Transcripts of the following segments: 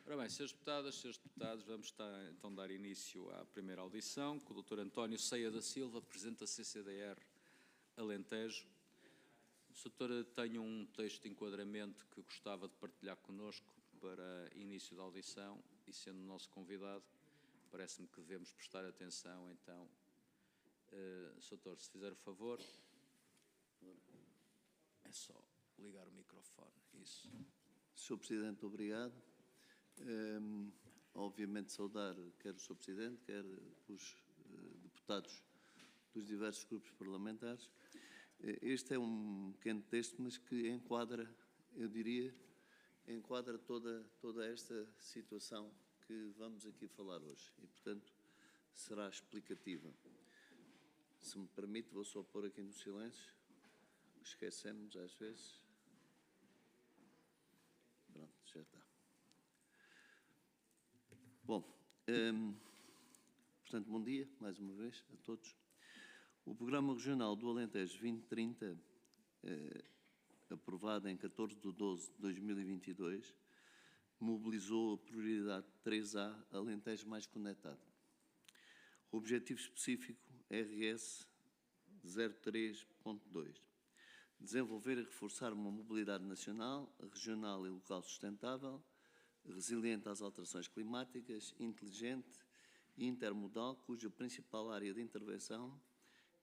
Ora bem, senhores deputados, vamos então dar início à primeira audição com o Dr. António Ceia da Silva, Presidente da CCDR Alentejo. O Sr. tem um texto de enquadramento que gostava de partilhar connosco para início da audição e, sendo nosso convidado, parece-me que devemos prestar atenção, então, Sr. se fizer o favor, é só ligar o microfone, isso. Sr. Presidente, obrigado. Obviamente saudar quer o Sr. Presidente, quer os deputados dos diversos grupos parlamentares. Este é um pequeno texto, mas que enquadra, eu diria, enquadra toda esta situação que vamos aqui falar hoje e, portanto, será explicativa. Se me permite, vou só pôr aqui no silêncio, esquecemos às vezes. Pronto, já está. Bom, portanto, bom dia, mais uma vez, a todos. O Programa Regional do Alentejo 2030, aprovado em 14 de 12 de 2022, mobilizou a prioridade 3A, Alentejo mais conectado. O objetivo específico, RS 03.2, desenvolver e reforçar uma mobilidade nacional, regional e local sustentável, resiliente às alterações climáticas, inteligente e intermodal, cuja principal área de intervenção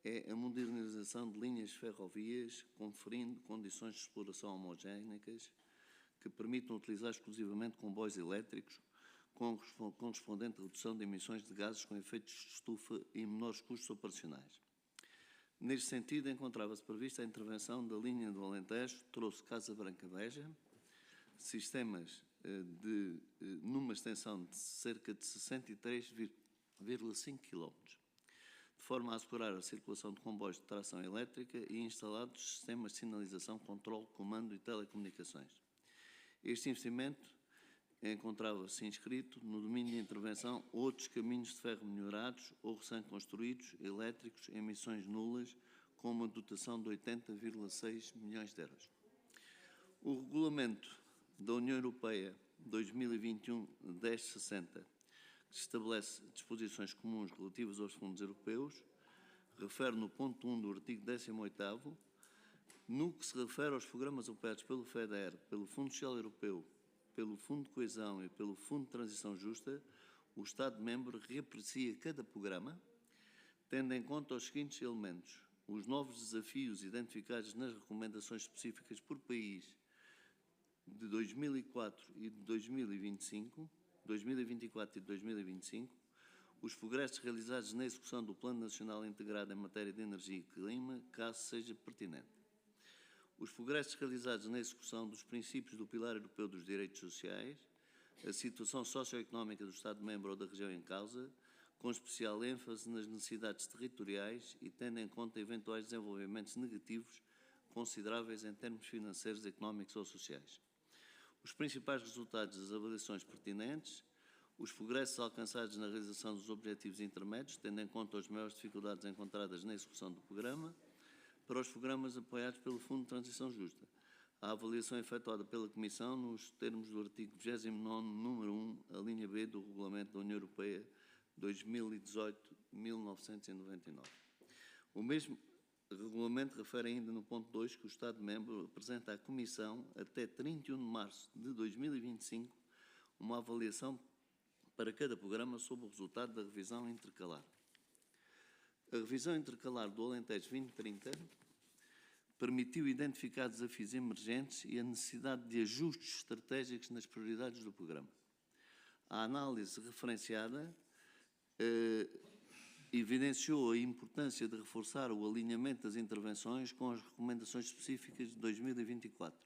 é a modernização de linhas ferrovias, conferindo condições de exploração homogéneas que permitam utilizar exclusivamente comboios elétricos, com correspondente redução de emissões de gases com efeitos de estufa e menores custos operacionais. Neste sentido, encontrava-se prevista a intervenção da linha do Alentejo, trouxe Casa Branca-Beja, sistemas numa extensão de cerca de 63,5 km, de forma a assegurar a circulação de comboios de tração elétrica e instalados sistemas de sinalização, controle, comando e telecomunicações. Este investimento encontrava-se inscrito no domínio de intervenção outros caminhos de ferro melhorados ou recém-construídos, elétricos, emissões nulas, com uma dotação de 80,6 milhões de euros. O regulamento da União Europeia 2021-1060, que estabelece disposições comuns relativas aos fundos europeus, refere no ponto 1 do artigo 18º, no que se refere aos programas operados pelo FEDER, pelo Fundo Social Europeu, pelo Fundo de Coesão e pelo Fundo de Transição Justa, o Estado-membro reaprecia cada programa, tendo em conta os seguintes elementos: os novos desafios identificados nas recomendações específicas por país de 2004 e de 2024 e de 2025, os progressos realizados na execução do Plano Nacional Integrado em matéria de energia e clima, caso seja pertinente. Os progressos realizados na execução dos princípios do Pilar Europeu dos Direitos Sociais, a situação socioeconómica do Estado-membro ou da região em causa, com especial ênfase nas necessidades territoriais e tendo em conta eventuais desenvolvimentos negativos consideráveis em termos financeiros, económicos ou sociais. Os principais resultados das avaliações pertinentes, os progressos alcançados na realização dos objetivos intermédios, tendo em conta as maiores dificuldades encontradas na execução do programa, para os programas apoiados pelo Fundo de Transição Justa. A avaliação efetuada pela Comissão nos termos do artigo 29, número 1, a linha B do Regulamento da União Europeia 2018-1999. O mesmo regulamento refere ainda no ponto 2 que o Estado-membro apresenta à Comissão, até 31 de março de 2025, uma avaliação para cada programa sobre o resultado da revisão intercalar. A revisão intercalar do Alentejo 2030 permitiu identificar desafios emergentes e a necessidade de ajustes estratégicos nas prioridades do programa. A análise referenciada evidenciou a importância de reforçar o alinhamento das intervenções com as recomendações específicas de 2024.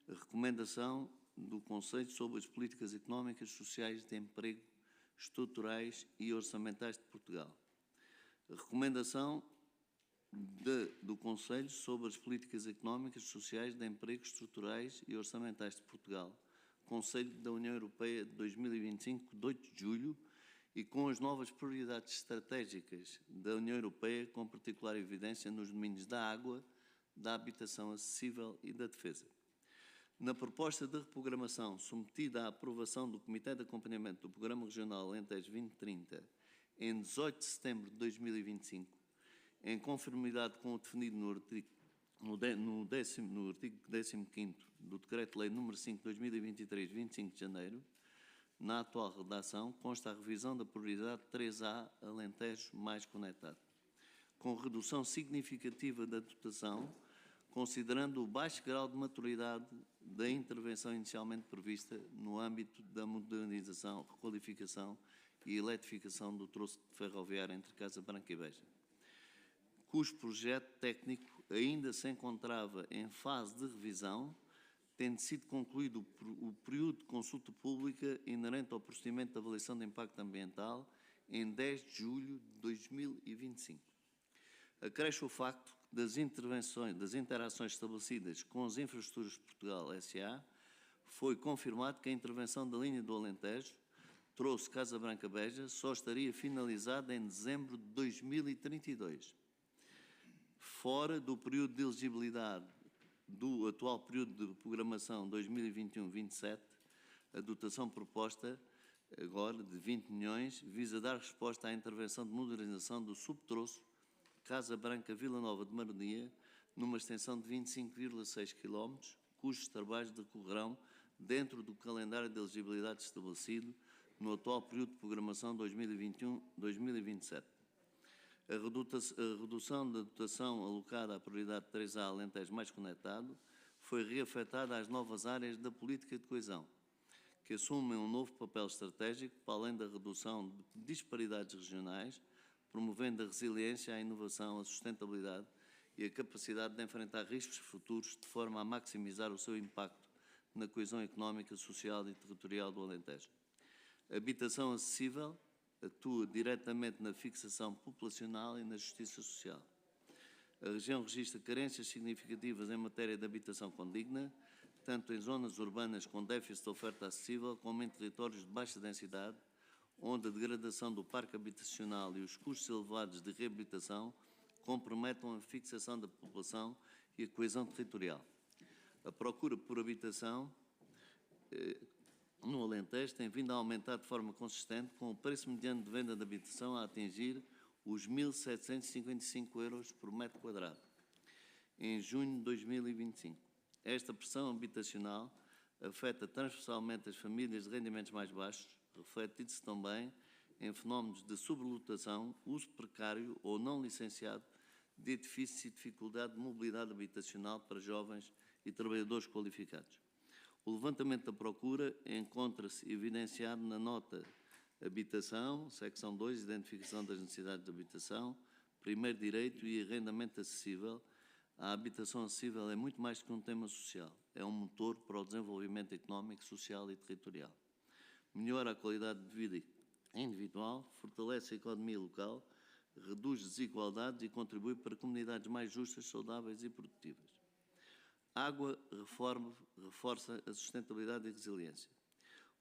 A recomendação do Conselho sobre as políticas económicas, sociais, de emprego, estruturais e orçamentais de Portugal. A recomendação do Conselho sobre as políticas económicas, sociais, de emprego, estruturais e orçamentais de Portugal. Conselho da União Europeia de 2025, de 8 de julho, e com as novas prioridades estratégicas da União Europeia, com particular evidência nos domínios da água, da habitação acessível e da defesa. Na proposta de reprogramação submetida à aprovação do Comitê de Acompanhamento do Programa Regional Alentejo 2030 em 18 de setembro de 2025, em conformidade com o definido no artigo 15º do Decreto-Lei nº 5 de 2023, 25 de janeiro, na atual redação, consta a revisão da prioridade 3A Alentejo mais conectado, com redução significativa da dotação, considerando o baixo grau de maturidade da intervenção inicialmente prevista no âmbito da modernização, requalificação e eletrificação do troço ferroviário entre Casa Branca e Beja, cujo projeto técnico ainda se encontrava em fase de revisão, tendo sido concluído o período de consulta pública inerente ao procedimento de avaliação de impacto ambiental em 10 de julho de 2025. Acresce o facto das interações estabelecidas com as Infraestruturas de Portugal S.A., foi confirmado que a intervenção da linha do Alentejo, trouxe Casa Branca Beja, só estaria finalizada em dezembro de 2032, fora do período de elegibilidade do atual período de programação 2021-27, a dotação proposta agora de 20 milhões visa dar resposta à intervenção de modernização do subtroço Casa Branca-Vila Nova de Maronia, numa extensão de 25,6 km, cujos trabalhos decorrerão dentro do calendário de elegibilidade estabelecido no atual período de programação 2021-2027. A redução da dotação alocada à prioridade 3A Alentejo mais conectado foi reafetada às novas áreas da política de coesão, que assumem um novo papel estratégico para além da redução de disparidades regionais, promovendo a resiliência, a inovação, a sustentabilidade e a capacidade de enfrentar riscos futuros de forma a maximizar o seu impacto na coesão económica, social e territorial do Alentejo. A habitação acessível atua diretamente na fixação populacional e na justiça social. A região registra carências significativas em matéria de habitação condigna, tanto em zonas urbanas com déficit de oferta acessível, como em territórios de baixa densidade, onde a degradação do parque habitacional e os custos elevados de reabilitação comprometem a fixação da população e a coesão territorial. A procura por habitação no Alentejo tem vindo a aumentar de forma consistente, com o preço mediano de venda de habitação a atingir os 1.755 euros por metro quadrado, em junho de 2025. Esta pressão habitacional afeta transversalmente as famílias de rendimentos mais baixos, refletindo-se também em fenómenos de sublotação, uso precário ou não licenciado de edifícios e dificuldade de mobilidade habitacional para jovens e trabalhadores qualificados. O levantamento da procura encontra-se evidenciado na nota Habitação, secção 2, Identificação das necessidades de habitação, primeiro direito e arrendamento acessível. A habitação acessível é muito mais que um tema social, é um motor para o desenvolvimento económico, social e territorial. Melhora a qualidade de vida individual, fortalece a economia local, reduz desigualdades e contribui para comunidades mais justas, saudáveis e produtivas. Água reforça a sustentabilidade e resiliência.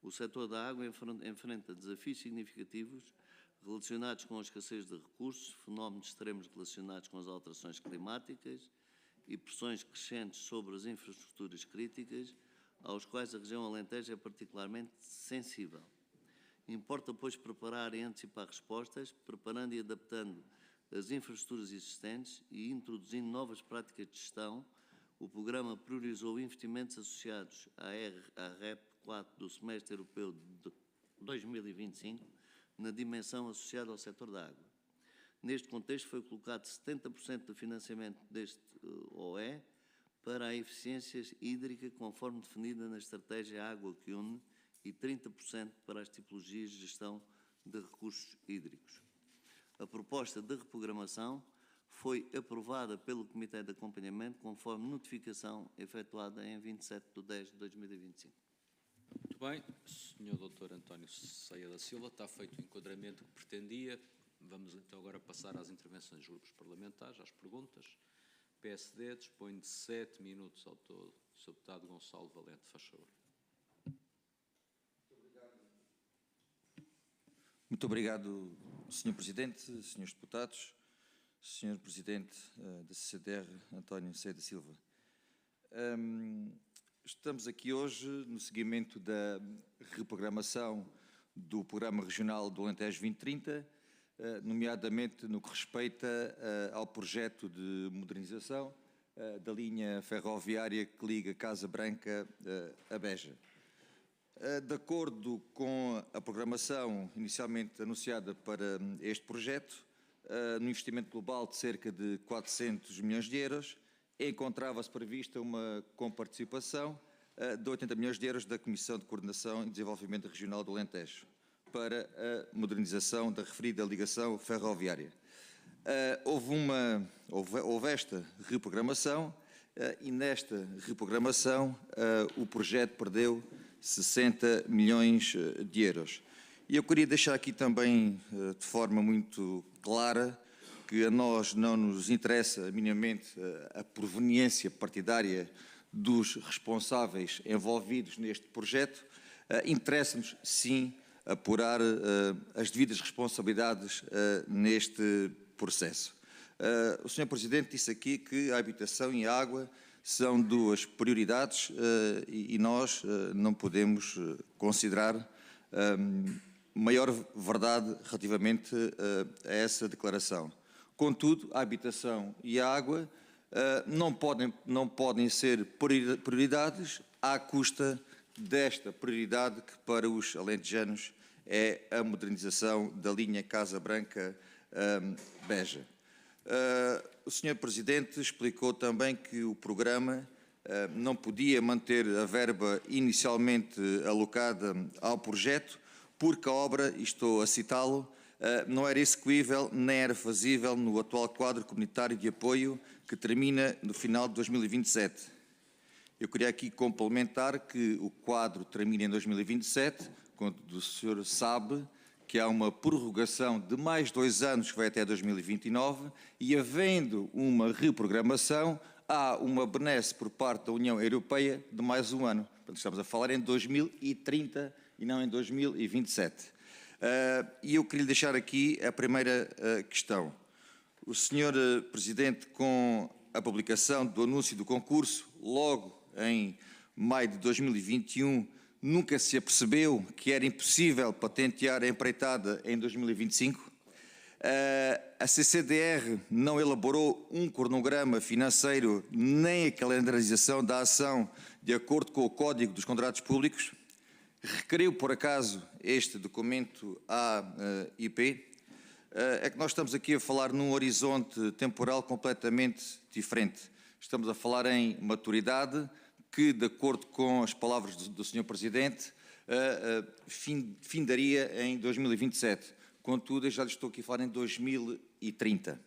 O setor da água enfrenta desafios significativos relacionados com a escassez de recursos, fenómenos extremos relacionados com as alterações climáticas e pressões crescentes sobre as infraestruturas críticas, aos quais a região Alentejo é particularmente sensível. Importa, pois, preparar e antecipar respostas, preparando e adaptando as infraestruturas existentes e introduzindo novas práticas de gestão. O programa priorizou investimentos associados à REP 4 do semestre europeu de 2025, na dimensão associada ao setor da água. Neste contexto, foi colocado 70% do financiamento deste OE para a eficiência hídrica, conforme definida na estratégia Água que Une, e 30% para as tipologias de gestão de recursos hídricos. A proposta de reprogramação foi aprovada pelo Comitê de Acompanhamento, conforme notificação efetuada em 27 de 10 de 2025. Muito bem, Sr. Dr. António Ceia da Silva, está feito o enquadramento que pretendia. Vamos então agora passar às intervenções dos grupos parlamentares, às perguntas. PSD dispõe de 7 minutos ao todo. Sr. Deputado Gonçalo Valente, faz favor. Muito obrigado, Sr. Presidente, Srs. Deputados, Sr. Presidente da CCDR, António Ceia da Silva. Estamos aqui hoje no seguimento da reprogramação do Programa Regional do Alentejo 2030, nomeadamente no que respeita ao projeto de modernização da linha ferroviária que liga Casa Branca a Beja. De acordo com a programação inicialmente anunciada para este projeto, no investimento global de cerca de 400 milhões de euros, encontrava-se prevista uma comparticipação de 80 milhões de euros da Comissão de Coordenação e Desenvolvimento Regional do Alentejo para a modernização da referida ligação ferroviária. Houve esta reprogramação e nesta reprogramação o projeto perdeu 60 milhões de euros. E eu queria deixar aqui também de forma muito clara que a nós não nos interessa minimamente a proveniência partidária dos responsáveis envolvidos neste projeto. Interessa-nos, sim, apurar as devidas responsabilidades neste processo. O Sr. Presidente disse aqui que a habitação e a água são duas prioridades e nós não podemos considerar maior verdade relativamente a essa declaração. Contudo, a habitação e a água não podem ser prioridades à custa desta prioridade que para os alentejanos é a modernização da linha Casa Branca-Beja. O Sr. Presidente explicou também que o programa não podia manter a verba inicialmente alocada ao projeto porque a obra, e estou a citá-lo, não era execuível nem era fazível no atual quadro comunitário de apoio que termina no final de 2027. Eu queria aqui complementar que o quadro termina em 2027, quando o senhor sabe que há uma prorrogação de mais 2 anos que vai até 2029 e, havendo uma reprogramação, há uma benesse por parte da União Europeia de mais 1 ano. Portanto, estamos a falar em 2030 e não em 2027. E eu queria deixar aqui a primeira questão. O senhor Presidente, com a publicação do anúncio do concurso, logo em maio de 2021, nunca se apercebeu que era impossível patentear a empreitada em 2025? A CCDR não elaborou um cronograma financeiro nem a calendarização da ação de acordo com o Código dos Contratos Públicos? Requeriu, por acaso, este documento à IP? É que nós estamos aqui a falar num horizonte temporal completamente diferente. Estamos a falar em maturidade, que, de acordo com as palavras do Sr. Presidente, findaria em 2027. Contudo, eu já lhe estou aqui a falar em 2030.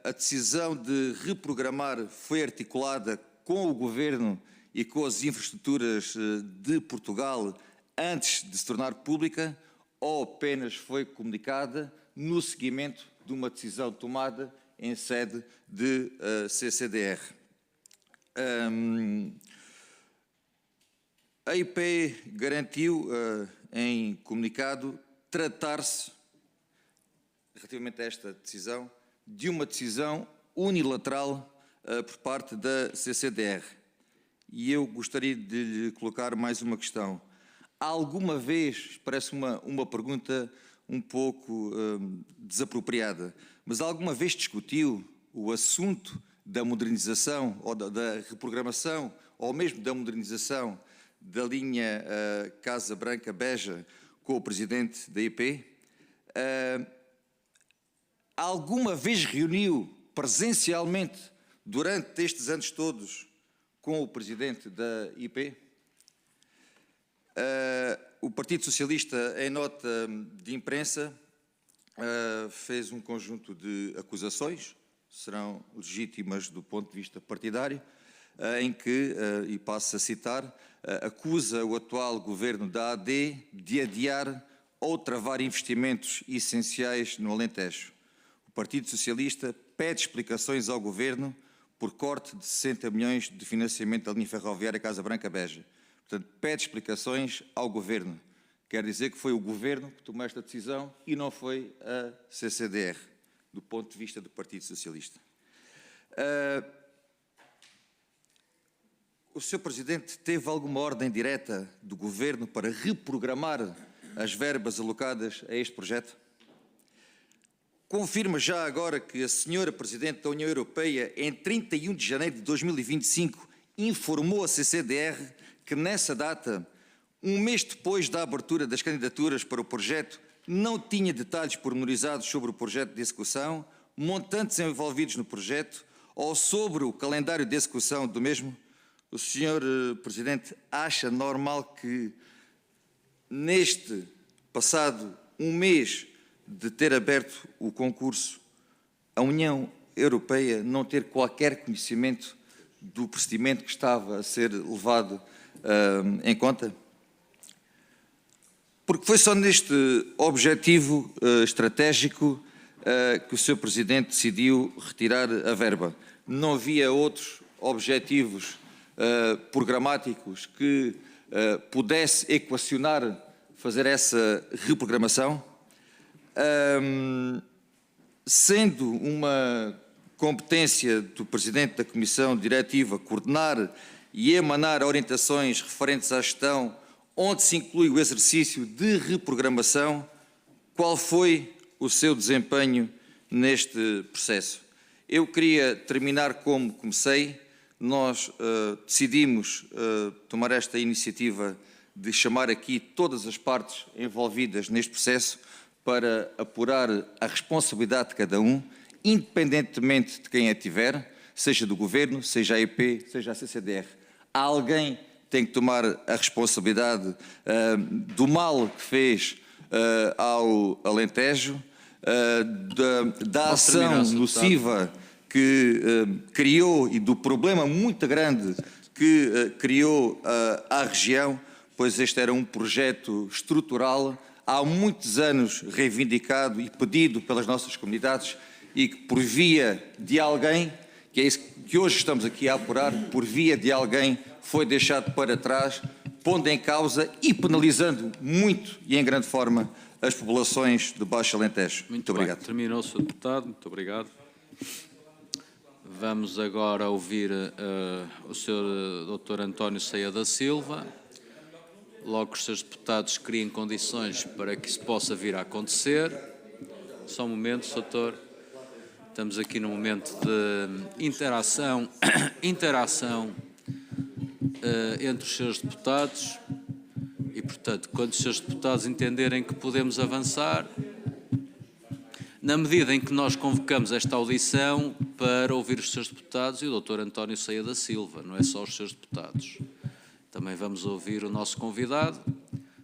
A decisão de reprogramar foi articulada com o Governo e com as infraestruturas de Portugal antes de se tornar pública ou apenas foi comunicada no seguimento de uma decisão tomada em sede de CCDR? A IP garantiu em comunicado tratar-se, relativamente a esta decisão, de uma decisão unilateral por parte da CCDR. E eu gostaria de lhe colocar mais uma questão. Alguma vez, parece uma pergunta um pouco desapropriada, mas alguma vez discutiu o assunto da modernização ou da reprogramação ou mesmo da modernização da linha Casa Branca-Beja com o Presidente da IP? Alguma vez reuniu presencialmente durante estes anos todos com o Presidente da IP? O Partido Socialista, em nota de imprensa, fez um conjunto de acusações, serão legítimas do ponto de vista partidário, em que, e passo a citar, acusa o atual governo da AD de adiar ou travar investimentos essenciais no Alentejo. O Partido Socialista pede explicações ao governo por corte de 60 milhões de financiamento da linha ferroviária Casa Branca-Beja. Portanto, pede explicações ao governo. Quer dizer que foi o governo que tomou esta decisão e não foi a CCDR, do ponto de vista do Partido Socialista. O Sr. Presidente teve alguma ordem direta do Governo para reprogramar as verbas alocadas a este projeto? Confirma já agora que a Sra. Presidente da União Europeia, em 31 de janeiro de 2025, informou a CCDR que nessa data, um mês depois da abertura das candidaturas para o projeto, não tinha detalhes pormenorizados sobre o projeto de execução, montantes envolvidos no projeto ou sobre o calendário de execução do mesmo? O Sr. Presidente acha normal que, neste passado um mês de ter aberto o concurso, a União Europeia não ter qualquer conhecimento do procedimento que estava a ser levado em conta? Porque foi só neste objetivo estratégico que o Sr. Presidente decidiu retirar a verba. Não havia outros objetivos programáticos que pudesse equacionar fazer essa reprogramação? Sendo uma competência do Presidente da Comissão Diretiva coordenar e emanar orientações referentes à gestão, onde se inclui o exercício de reprogramação, qual foi o seu desempenho neste processo? Eu queria terminar como comecei. Nós decidimos tomar esta iniciativa de chamar aqui todas as partes envolvidas neste processo para apurar a responsabilidade de cada um, independentemente de quem a tiver, seja do Governo, seja a EP, seja a CCDR. Alguém tem que tomar a responsabilidade do mal que fez ao Alentejo, da ação nociva que criou e do problema muito grande que criou à região, pois este era um projeto estrutural, há muitos anos reivindicado e pedido pelas nossas comunidades e que por via de alguém, que é isso que hoje estamos aqui a apurar, por via de alguém foi deixado para trás, pondo em causa e penalizando muito e em grande forma as populações do Baixo Alentejo. Muito obrigado. Terminou o Sr. Deputado, muito obrigado. Vamos agora ouvir o Sr. Dr. António Ceia da Silva. Logo que os Srs. Deputados criem condições para que isso possa vir a acontecer. Só um momento, Sr. Doutor. Estamos aqui num momento de interação entre os Srs. Deputados e, portanto, quando os Srs. Deputados entenderem que podemos avançar, na medida em que nós convocamos esta audição para ouvir os Srs. Deputados e o Dr. António Ceia da Silva, não é só os Srs. Deputados. Também vamos ouvir o nosso convidado.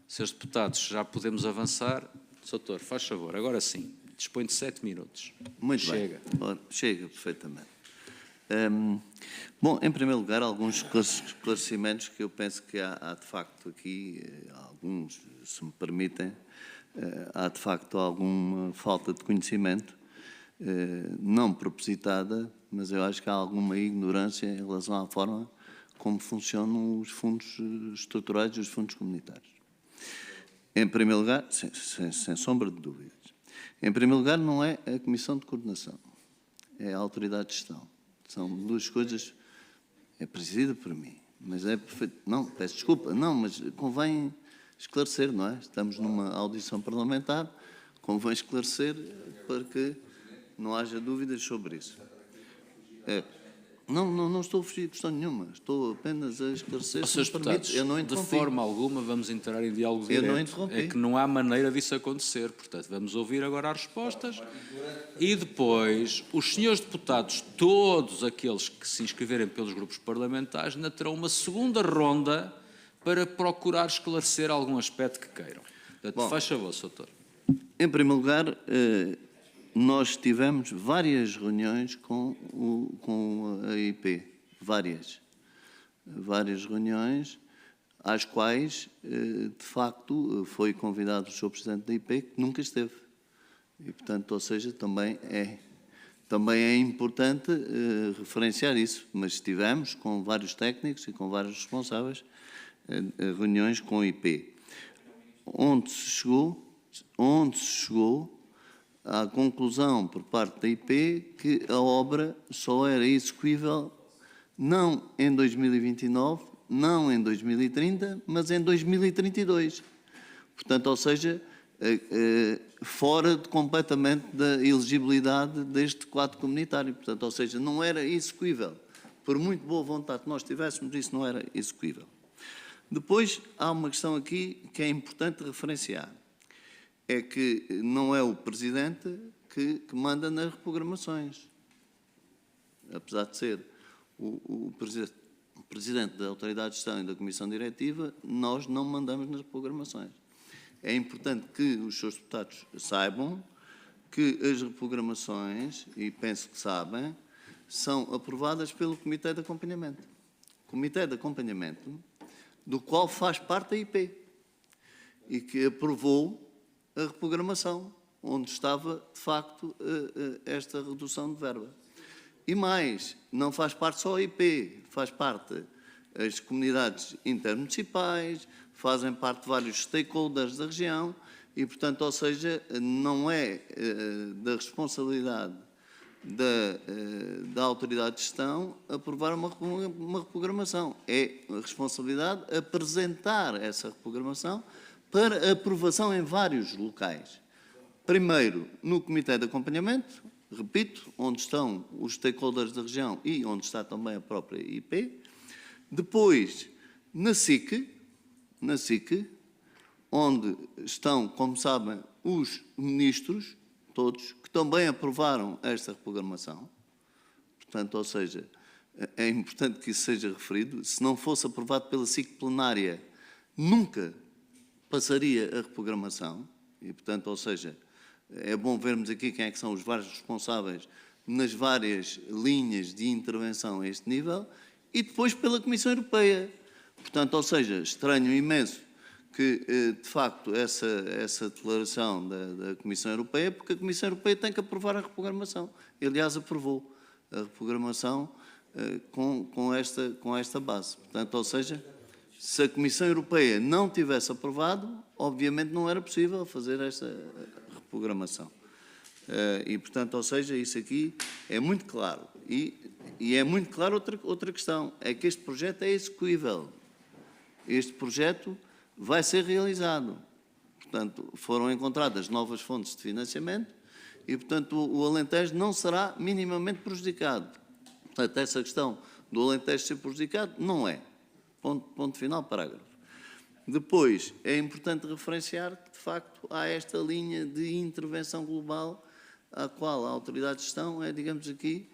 Srs. Deputados, já podemos avançar. Sr. Doutor, faz favor, agora sim, dispõe de 7 minutos. Muito chega. Bem. Ora, chega, perfeitamente. Bom, em primeiro lugar, alguns esclarecimentos que eu penso que há de facto aqui, alguns, se me permitem, há de facto alguma falta de conhecimento, não propositada, mas eu acho que há alguma ignorância em relação à forma como funcionam os fundos estruturais e os fundos comunitários. Em primeiro lugar, sem sombra de dúvidas, em primeiro lugar não é a Comissão de Coordenação, é a Autoridade de Gestão. São duas coisas, é presidida por mim, mas é perfeito. Não, peço desculpa, não, mas convém esclarecer, não é? Estamos numa audição parlamentar, convém esclarecer para que não haja dúvidas sobre isso. Não estou a fugir de questão nenhuma, estou apenas a esclarecer. Srs. Deputados, eu não interrompi. De forma alguma vamos entrar em diálogo direto. Eu não interrompi. É que não há maneira disso acontecer. Portanto, vamos ouvir agora as respostas e depois os senhores deputados, todos aqueles que se inscreverem pelos grupos parlamentares, ainda terão uma segunda ronda para procurar esclarecer algum aspecto que queiram. Portanto, faz favor, Sr. Doutor. Em primeiro lugar, nós tivemos várias reuniões com a IP, várias reuniões, às quais, de facto, foi convidado o Sr. Presidente da IP, que nunca esteve. E, portanto, ou seja, também é importante referenciar isso, mas estivemos com vários técnicos e com vários responsáveis reuniões com a IP, onde se chegou à conclusão por parte da IP que a obra só era execuível não em 2029, não em 2030, mas em 2032. Portanto, ou seja, fora completamente da elegibilidade deste quadro comunitário. Portanto, ou seja, não era execuível. Por muito boa vontade que nós tivéssemos, isso não era execuível. Depois, há uma questão aqui que é importante referenciar. É que não é o Presidente que manda nas reprogramações. Apesar de ser o Presidente da Autoridade de Gestão e da Comissão Diretiva, nós não mandamos nas reprogramações. É importante que os seus deputados saibam que as reprogramações, e penso que sabem, são aprovadas pelo Comitê de Acompanhamento. Comitê de Acompanhamento, do qual faz parte a IP, e que aprovou a reprogramação, onde estava, de facto, esta redução de verba. E mais, não faz parte só a IP, faz parte as comunidades intermunicipais, fazem parte de vários stakeholders da região e, portanto, ou seja, não é da responsabilidade da autoridade de gestão aprovar uma reprogramação. É a responsabilidade apresentar essa reprogramação para aprovação em vários locais. Primeiro, no Comitê de Acompanhamento, repito, onde estão os stakeholders da região e onde está também a própria IP. Depois, na SIC, onde estão, como sabem, os ministros, todos, que também aprovaram esta reprogramação. Portanto, ou seja, é importante que isso seja referido. Se não fosse aprovado pela SIC plenária, nunca passaria a reprogramação. E, portanto, ou seja, é bom vermos aqui quem é que são os vários responsáveis nas várias linhas de intervenção a este nível e depois pela Comissão Europeia. Portanto, ou seja, estranho imenso que, de facto, essa declaração da Comissão Europeia, porque a Comissão Europeia tem que aprovar a reprogramação. Aliás, aprovou a reprogramação com esta base. Portanto, ou seja, se a Comissão Europeia não tivesse aprovado, obviamente não era possível fazer esta reprogramação. E, portanto, ou seja, isso aqui é muito claro. E é muito claro outra questão, é que este projeto é execuível. Este projeto vai ser realizado. Portanto, foram encontradas novas fontes de financiamento e, portanto, o Alentejo não será minimamente prejudicado. Portanto, essa questão do Alentejo ser prejudicado, não é. Ponto final, parágrafo. Depois, é importante referenciar que, de facto, há esta linha de intervenção global à qual a autoridade de gestão é, digamos aqui,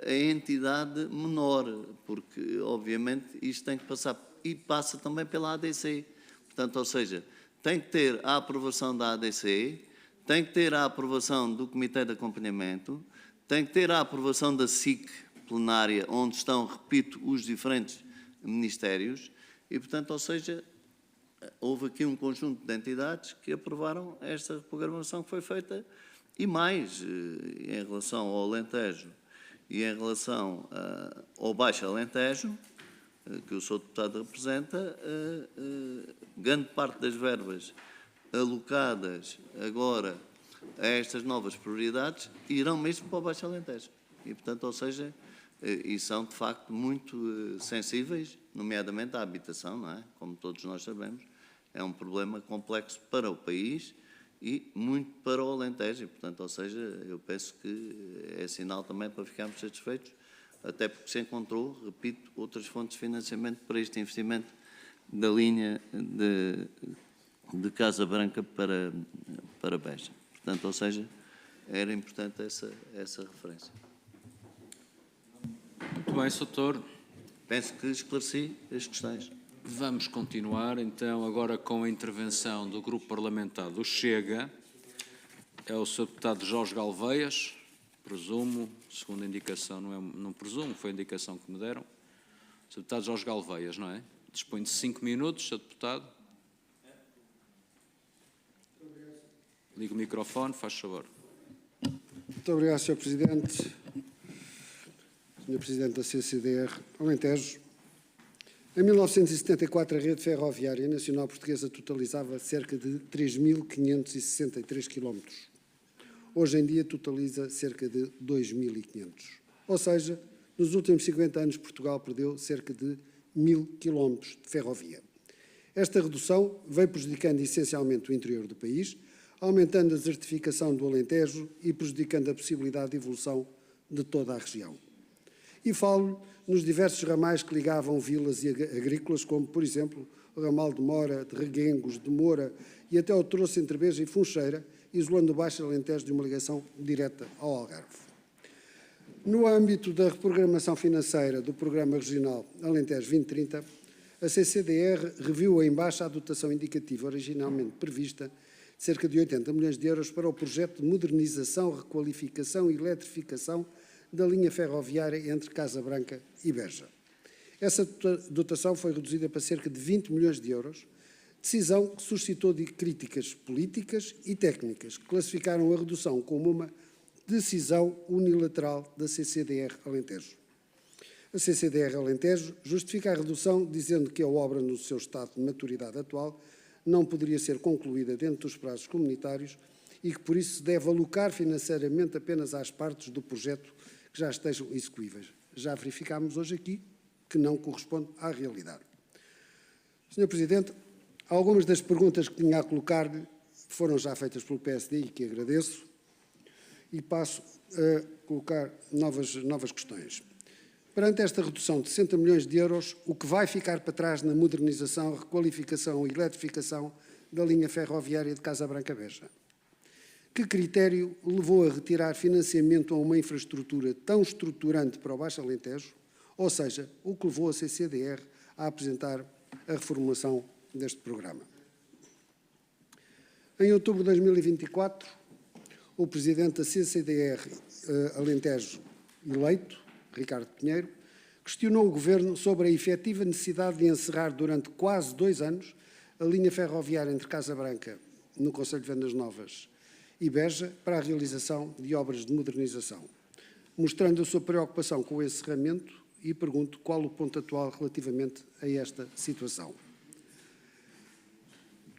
a entidade menor, porque, obviamente, isto tem que passar, e passa também pela ADC. Portanto, ou seja, tem que ter a aprovação da ADC, tem que ter a aprovação do Comitê de Acompanhamento, tem que ter a aprovação da SIC plenária, onde estão, repito, os diferentes ministérios, e, portanto, ou seja, houve aqui um conjunto de entidades que aprovaram esta reprogramação que foi feita, e mais, em relação ao Alentejo e em relação ao Baixo Alentejo, que o Sr. Deputado representa, grande parte das verbas alocadas agora a estas novas prioridades irão mesmo para o Baixo Alentejo. E, portanto, ou seja, e são, de facto, muito sensíveis, nomeadamente à habitação, não é? Como todos nós sabemos, é um problema complexo para o país e muito para o Alentejo. E, portanto, ou seja, eu penso que é sinal também para ficarmos satisfeitos, até porque se encontrou, repito, outras fontes de financiamento para este investimento da linha de Casa Branca para Beja. Portanto, ou seja, era importante essa referência. Muito bem, Sr. Doutor. Penso que esclareci as questões. Vamos continuar, então, agora com a intervenção do Grupo Parlamentar do Chega. É o Sr. Deputado Jorge Galveias, presumo, segundo a indicação, não presumo, foi a indicação que me deram. O Sr. Deputado Jorge Galveias, não é? Dispõe de 5 minutos, Sr. Deputado. Liga o microfone, faz favor. Muito obrigado, Sr. Presidente. Sr. Presidente da CCDR Alentejo. Em 1974, a rede ferroviária nacional portuguesa totalizava cerca de 3.563 km. Hoje em dia totaliza cerca de 2.500. Ou seja, nos últimos 50 anos, Portugal perdeu cerca de 1000 quilómetros de ferrovia. Esta redução veio prejudicando essencialmente o interior do país, aumentando a desertificação do Alentejo e prejudicando a possibilidade de evolução de toda a região. E falo nos diversos ramais que ligavam vilas e agrícolas, como, por exemplo, o ramal de Mora, de Reguengos, de Moura e até o troço entre Beja e Funcheira, isolando o Baixo Alentejo de uma ligação direta ao Algarve. No âmbito da reprogramação financeira do Programa Regional Alentejo 2030, a CCDR reviu em baixa a dotação indicativa originalmente prevista de cerca de 80 milhões de euros para o projeto de modernização, requalificação e eletrificação da linha ferroviária entre Casa Branca e Beja. Essa dotação foi reduzida para cerca de 20 milhões de euros, decisão que suscitou críticas políticas e técnicas, que classificaram a redução como uma decisão unilateral da CCDR Alentejo. A CCDR Alentejo justifica a redução dizendo que a obra, no seu estado de maturidade atual, não poderia ser concluída dentro dos prazos comunitários e que, por isso, se deve alocar financeiramente apenas às partes do projeto que já estejam execuíveis. Já verificámos hoje aqui que não corresponde à realidade. Sr. Presidente, algumas das perguntas que tinha a colocar-lhe foram já feitas pelo PSD e que agradeço, e passo a colocar novas questões. Perante esta redução de 60 milhões de euros, o que vai ficar para trás na modernização, requalificação e eletrificação da linha ferroviária de Casa Branca-Beja? Que critério levou a retirar financiamento a uma infraestrutura tão estruturante para o Baixo Alentejo, ou seja, o que levou a CCDR a apresentar a reformulação deste programa? Em outubro de 2024, o presidente da CCDR Alentejo eleito, Ricardo Pinheiro, questionou o Governo sobre a efetiva necessidade de encerrar durante quase 2 anos a linha ferroviária entre Casa Branca, no Concelho de Vendas Novas, e Beja para a realização de obras de modernização, mostrando a sua preocupação com o encerramento e pergunto qual o ponto atual relativamente a esta situação.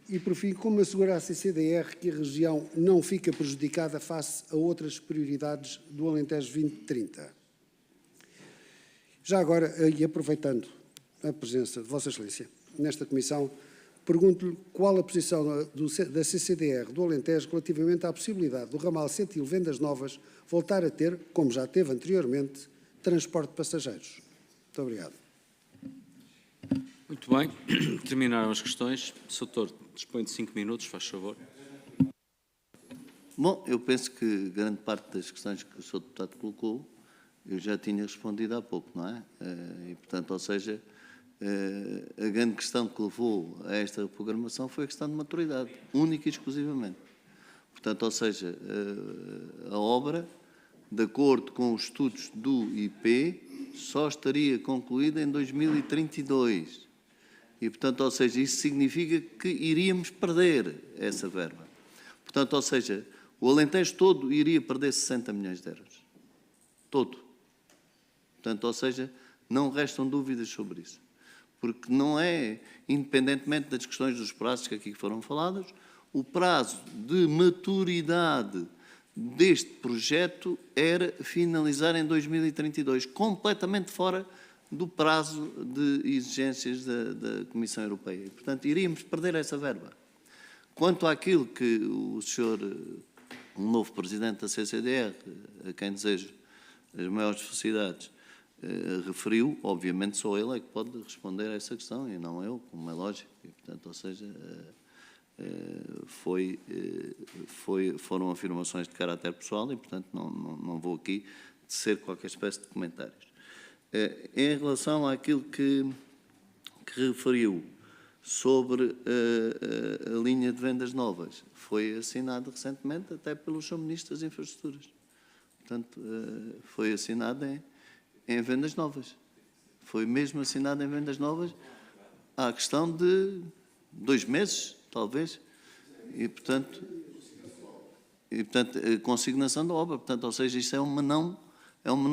E, por fim, como assegurar a CCDR que a região não fica prejudicada face a outras prioridades do Alentejo 2030? Já agora, e aproveitando a presença de Vossa Excelência nesta comissão, pergunto-lhe qual a posição da CCDR do Alentejo relativamente à possibilidade do ramal Setil-Vendas Novas voltar a ter, como já teve anteriormente, transporte de passageiros. Muito obrigado. Muito bem. Terminaram as questões. Sr. Doutor, dispõe de 5 minutos, faz favor. Bom, eu penso que grande parte das questões que o Sr. Deputado colocou eu já tinha respondido há pouco, não é? E, portanto, ou seja, a grande questão que levou a esta programação foi a questão de maturidade, única e exclusivamente. Portanto, ou seja, a obra, de acordo com os estudos do IP, só estaria concluída em 2032. E, portanto, ou seja, isso significa que iríamos perder essa verba. Portanto, ou seja, o Alentejo todo iria perder 60 milhões de euros. Todo. Portanto, ou seja, não restam dúvidas sobre isso. Porque não é, independentemente das questões dos prazos que aqui foram falados, o prazo de maturidade deste projeto era finalizar em 2032, completamente fora do prazo de exigências da Comissão Europeia. E, portanto, iríamos perder essa verba. Quanto àquilo que o senhor, o novo presidente da CCDR, a quem desejo as maiores felicidades, referiu, obviamente só ele é que pode responder a essa questão e não eu, como é lógico. E, portanto, ou seja, foram afirmações de caráter pessoal e, portanto, não vou aqui tecer qualquer espécie de comentários. Em relação àquilo que referiu sobre a linha de vendas novas, foi assinado recentemente até pelo Sr. Ministro das Infraestruturas. Portanto, foi assinado em vendas novas. Foi mesmo assinado em vendas novas há questão de 2 meses, talvez. E, portanto, a consignação da obra. Portanto, ou seja, isso é uma não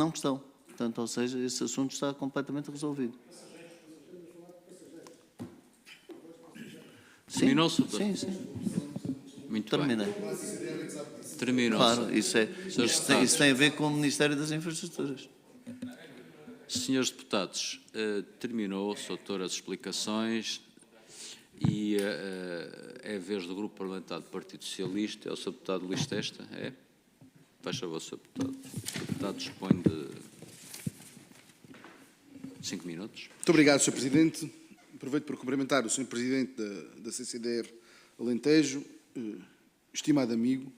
questão. Portanto, ou seja, esse assunto está completamente resolvido. Terminou, Sr. Sim, sim. Muito Terminei. bem. Terminou. Claro, isso tem a ver com o Ministério das Infraestruturas. Senhores deputados, terminou, Sr. Doutor, as explicações e é a vez do Grupo Parlamentar do Partido Socialista. É o Sr. Deputado Luís Testa? É? Faz favor, Sr. Deputado. O deputado dispõe de 5 minutos. Muito obrigado, Sr. Presidente. Aproveito para cumprimentar o Sr. Presidente da CCDR Alentejo, estimado amigo,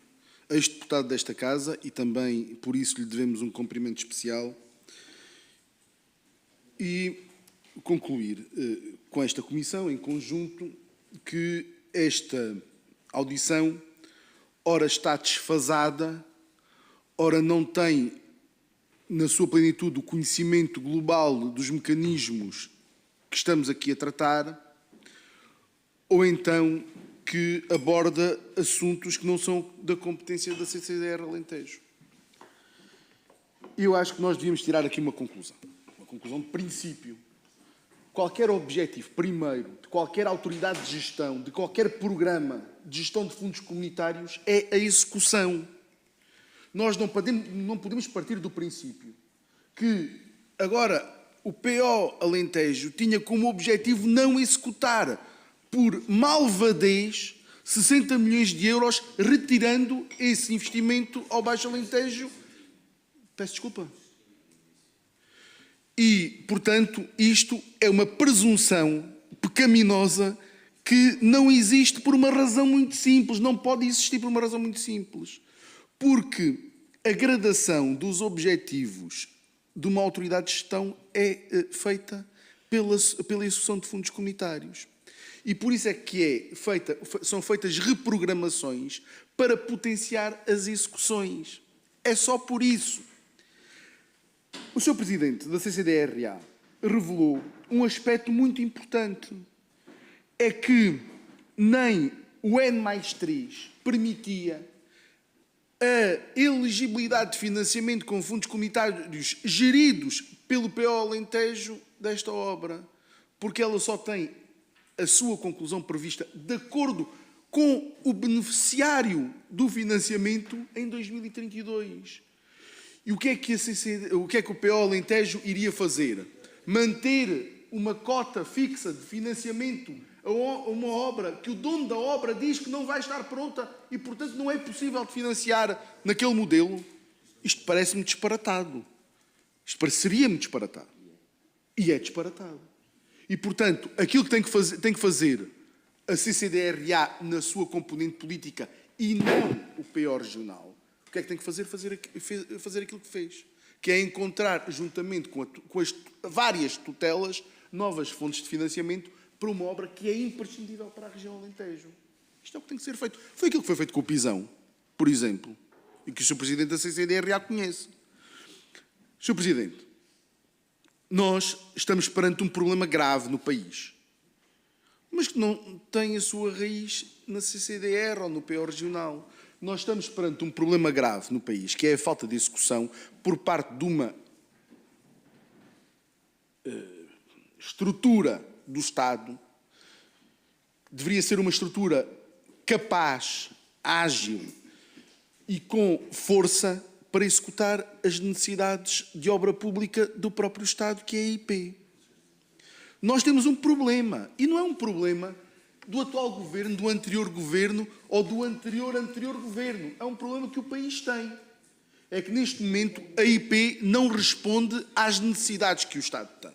ex-deputado desta Casa, e também por isso lhe devemos um cumprimento especial. E concluir com esta comissão, em conjunto, que esta audição, ora está desfasada, ora não tem, na sua plenitude, o conhecimento global dos mecanismos que estamos aqui a tratar, ou então que aborda assuntos que não são da competência da CCDR Alentejo. Eu acho que nós devíamos tirar aqui uma conclusão de princípio. Qualquer objetivo, primeiro, de qualquer autoridade de gestão, de qualquer programa de gestão de fundos comunitários, é a execução. Nós não podemos partir do princípio que agora o PO Alentejo tinha como objetivo não executar por malvadez 60 milhões de euros, retirando esse investimento ao Baixo Alentejo. Peço desculpa. E, portanto, isto é uma presunção pecaminosa que não existe por uma razão muito simples, não pode existir por uma razão muito simples. Porque a gradação dos objetivos de uma autoridade de gestão é feita pela execução de fundos comunitários. E por isso é que são feitas reprogramações para potenciar as execuções. É só por isso. O Sr. Presidente da CCDRA revelou um aspecto muito importante. É que nem o N+3 permitia a elegibilidade de financiamento com fundos comunitários geridos pelo PO Alentejo desta obra, porque ela só tem a sua conclusão prevista de acordo com o beneficiário do financiamento em 2032. E o que é que o PO Alentejo iria fazer? Manter uma cota fixa de financiamento a uma obra que o dono da obra diz que não vai estar pronta e, portanto, não é possível de financiar naquele modelo? Isto parece-me disparatado. Isto pareceria-me disparatado. E é disparatado. E, portanto, aquilo que tem que fazer a CCDRA na sua componente política e não o PO regional, o que é que tem que fazer? Fazer aquilo que fez, que é encontrar, juntamente com as várias tutelas, novas fontes de financiamento para uma obra que é imprescindível para a região Alentejo. Isto é o que tem que ser feito. Foi aquilo que foi feito com o Pisão, por exemplo, e que o Sr. Presidente da CCDRA conhece. Sr. Presidente, nós estamos perante um problema grave no país, mas que não tem a sua raiz na CCDR ou no PO regional. Nós estamos perante um problema grave no país, que é a falta de execução por parte de uma estrutura do Estado. Deveria ser uma estrutura capaz, ágil e com força para executar as necessidades de obra pública do próprio Estado, que é a IP. Nós temos um problema, e não é um problema do atual governo, do anterior governo ou do anterior governo. É um problema que o país tem. É que neste momento a IP não responde às necessidades que o Estado tem.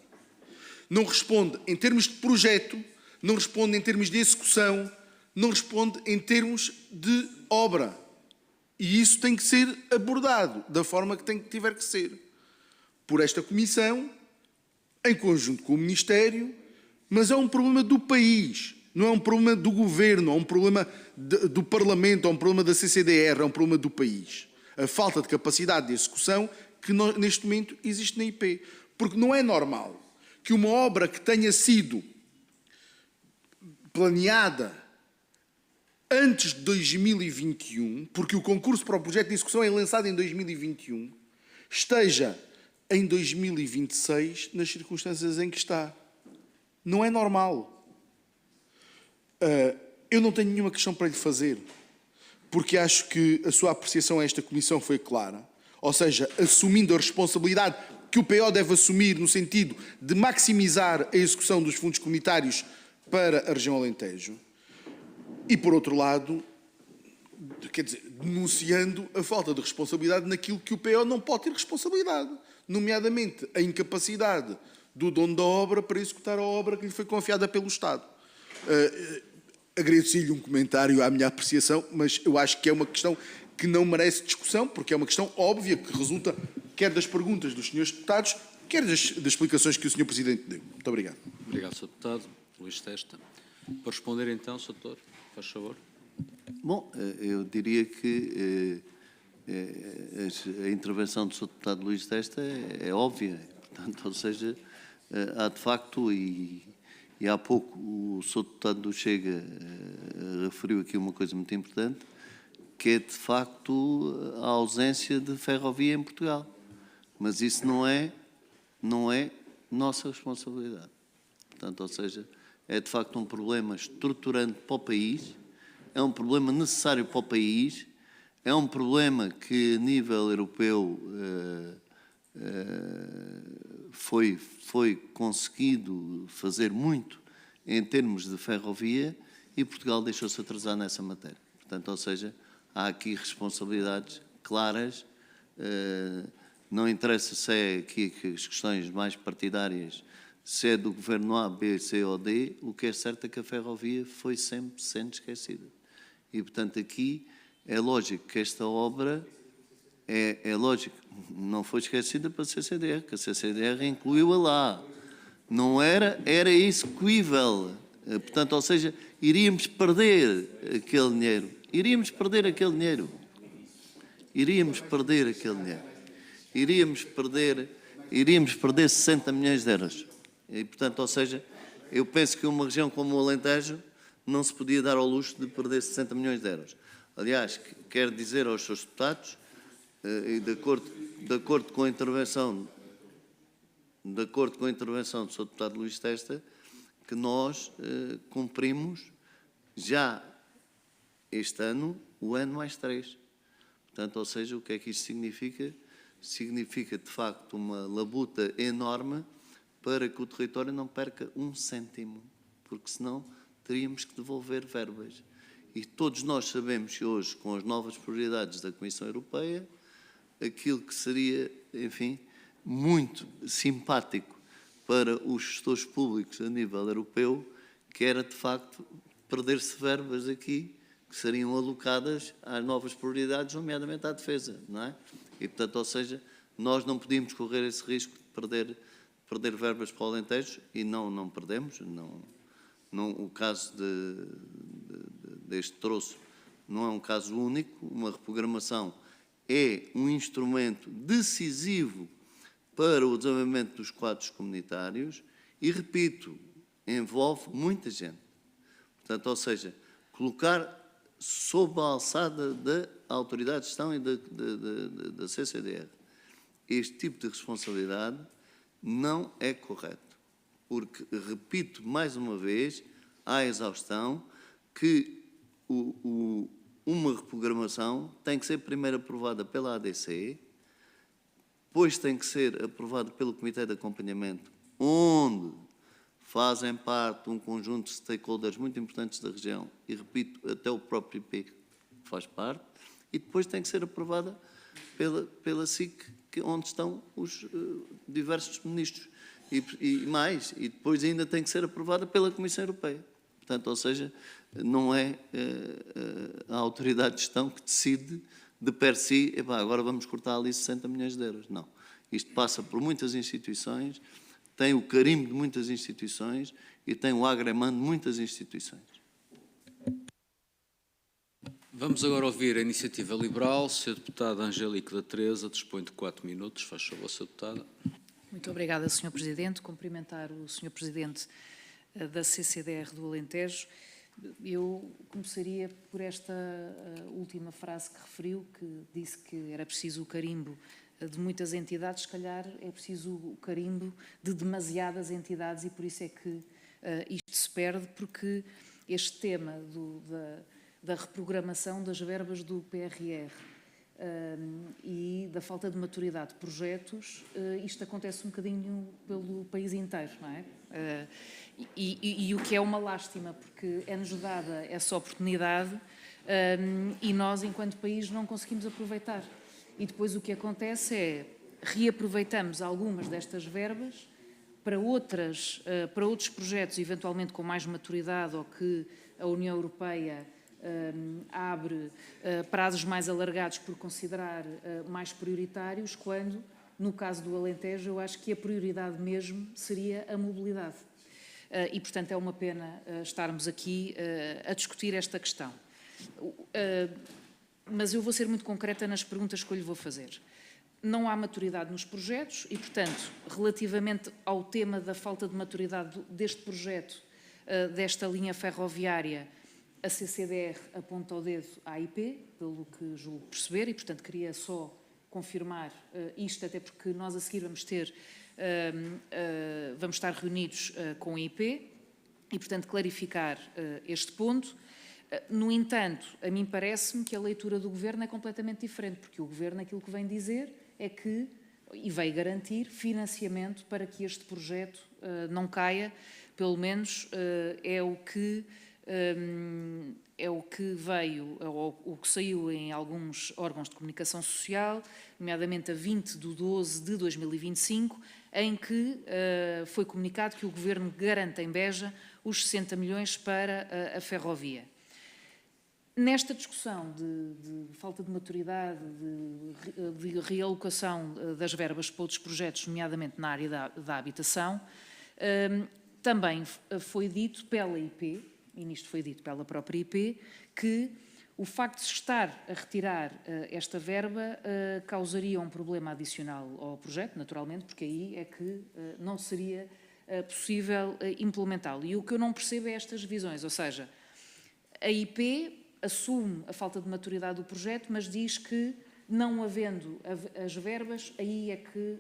Não responde em termos de projeto, não responde em termos de execução, não responde em termos de obra. E isso tem que ser abordado da forma que tiver que ser. Por esta Comissão, em conjunto com o Ministério, mas é um problema do país. Não é um problema do Governo, é um problema do Parlamento, é um problema da CCDR, é um problema do país. A falta de capacidade de execução que neste momento existe na IP. Porque não é normal que uma obra que tenha sido planeada antes de 2021, porque o concurso para o projeto de execução é lançado em 2021, esteja em 2026 nas circunstâncias em que está. Não é normal. Eu não tenho nenhuma questão para lhe fazer, porque acho que a sua apreciação a esta Comissão foi clara. Ou seja, assumindo a responsabilidade que o PO deve assumir no sentido de maximizar a execução dos fundos comunitários para a região Alentejo. E, por outro lado, quer dizer, denunciando a falta de responsabilidade naquilo que o PO não pode ter responsabilidade, nomeadamente a incapacidade do dono da obra para executar a obra que lhe foi confiada pelo Estado. Agradeço-lhe um comentário à minha apreciação, mas eu acho que é uma questão que não merece discussão, porque é uma questão óbvia que resulta quer das perguntas dos senhores deputados, quer das explicações que o senhor Presidente deu. Muito obrigado. Obrigado, Sr. Deputado. Luís Testa. Para responder então, Sr. Doutor, faz favor. Bom, eu diria que a intervenção do Sr. Deputado Luís Testa é óbvia. Portanto, ou seja, há de facto, e há pouco o Sr. Deputado do Chega referiu aqui uma coisa muito importante, que é de facto a ausência de ferrovia em Portugal. Mas isso não é nossa responsabilidade. Portanto, ou seja, é de facto um problema estruturante para o país, é um problema necessário para o país, é um problema que a nível europeu foi conseguido fazer muito em termos de ferrovia e Portugal deixou-se atrasar nessa matéria. Portanto, ou seja, há aqui responsabilidades claras, não interessa se é aqui as questões mais partidárias, se é do governo A, B, C ou D, o que é certo é que a ferrovia foi sempre sendo esquecida. E, portanto, aqui é lógico que esta obra, é lógico, não foi esquecida para a CCDR, que a CCDR incluiu-a lá. Não era execuível. Portanto, ou seja, iríamos perder aquele dinheiro. Iríamos perder 60 milhões de euros. E, portanto, ou seja, eu penso que uma região como o Alentejo não se podia dar ao luxo de perder 60 milhões de euros. Aliás, quero dizer aos seus deputados, e de acordo com a intervenção do Sr. Deputado Luís Testa, que nós cumprimos já este ano o ano mais 3. Portanto, ou seja, o que é que isto significa? Significa, de facto, uma labuta enorme para que o território não perca um cêntimo, porque senão teríamos que devolver verbas. E todos nós sabemos que hoje, com as novas prioridades da Comissão Europeia, aquilo que seria, enfim, muito simpático para os gestores públicos a nível europeu, que era, de facto, perder-se verbas aqui, que seriam alocadas às novas prioridades, nomeadamente à defesa, não é? E, portanto, ou seja, nós não podíamos correr esse risco de perder verbas para o Alentejo, e não perdemos. O caso deste troço não é um caso único. Uma reprogramação é um instrumento decisivo para o desenvolvimento dos quadros comunitários e, repito, envolve muita gente. Portanto, ou seja, colocar sob a alçada da autoridade de gestão e da CCDR este tipo de responsabilidade não é correto. Porque, repito mais uma vez, à exaustão, que uma reprogramação tem que ser primeiro aprovada pela ADC, depois tem que ser aprovada pelo Comitê de Acompanhamento, onde fazem parte um conjunto de stakeholders muito importantes da região, e repito, até o próprio IP faz parte, e depois tem que ser aprovada pela SIC, onde estão os diversos ministros. E depois ainda tem que ser aprovada pela Comissão Europeia. Portanto, ou seja, não é a autoridade de gestão que decide de per si, agora vamos cortar ali 60 milhões de euros. Não. Isto passa por muitas instituições, tem o carimbo de muitas instituições e tem o agremã de muitas instituições. Vamos agora ouvir a Iniciativa Liberal. Sr. Deputado Angélico da Teresa, dispõe de 4 minutos. Faz favor, Sr. Deputado. Muito obrigada, Sr. Presidente. Cumprimentar o Sr. Presidente da CCDR do Alentejo. Eu começaria por esta última frase que referiu, que disse que era preciso o carimbo de muitas entidades. Se calhar é preciso o carimbo de demasiadas entidades, e por isso é que isto se perde, porque este tema da reprogramação das verbas do PRR e da falta de maturidade de projetos, isto acontece um bocadinho pelo país inteiro, não é? E o que é uma lástima, porque é-nos dada essa oportunidade e nós, enquanto país, não conseguimos aproveitar. E depois o que acontece é reaproveitamos algumas destas verbas para outros projetos, eventualmente com mais maturidade ou que a União Europeia abre prazos mais alargados por considerar mais prioritários, quando, no caso do Alentejo, eu acho que a prioridade mesmo seria a mobilidade. E, portanto, é uma pena estarmos aqui a discutir esta questão. Mas eu vou ser muito concreta nas perguntas que eu lhe vou fazer. Não há maturidade nos projetos e, portanto, relativamente ao tema da falta de maturidade deste projeto, desta linha ferroviária, a CCDR aponta o dedo à IP, pelo que julgo perceber, e, portanto, queria só confirmar isto, até porque nós a seguir vamos estar reunidos com a IP e, portanto, clarificar este ponto. No entanto, a mim parece-me que a leitura do Governo é completamente diferente, porque o Governo aquilo que vem dizer é que, e veio garantir, financiamento para que este projeto não caia, pelo menos é o que veio, ou o que saiu em alguns órgãos de comunicação social, nomeadamente a 20/12/2025, em que foi comunicado que o Governo garante em Beja os 60 milhões para a ferrovia. Nesta discussão de falta de maturidade, de realocação das verbas para outros projetos, nomeadamente na área da habitação, também foi dito pela IP, e nisto foi dito pela própria IP, que o facto de se estar a retirar esta verba causaria um problema adicional ao projeto, naturalmente, porque aí é que não seria possível implementá-lo. E o que eu não percebo é estas visões, ou seja, a IP assume a falta de maturidade do projeto, mas diz que, não havendo as verbas, aí é que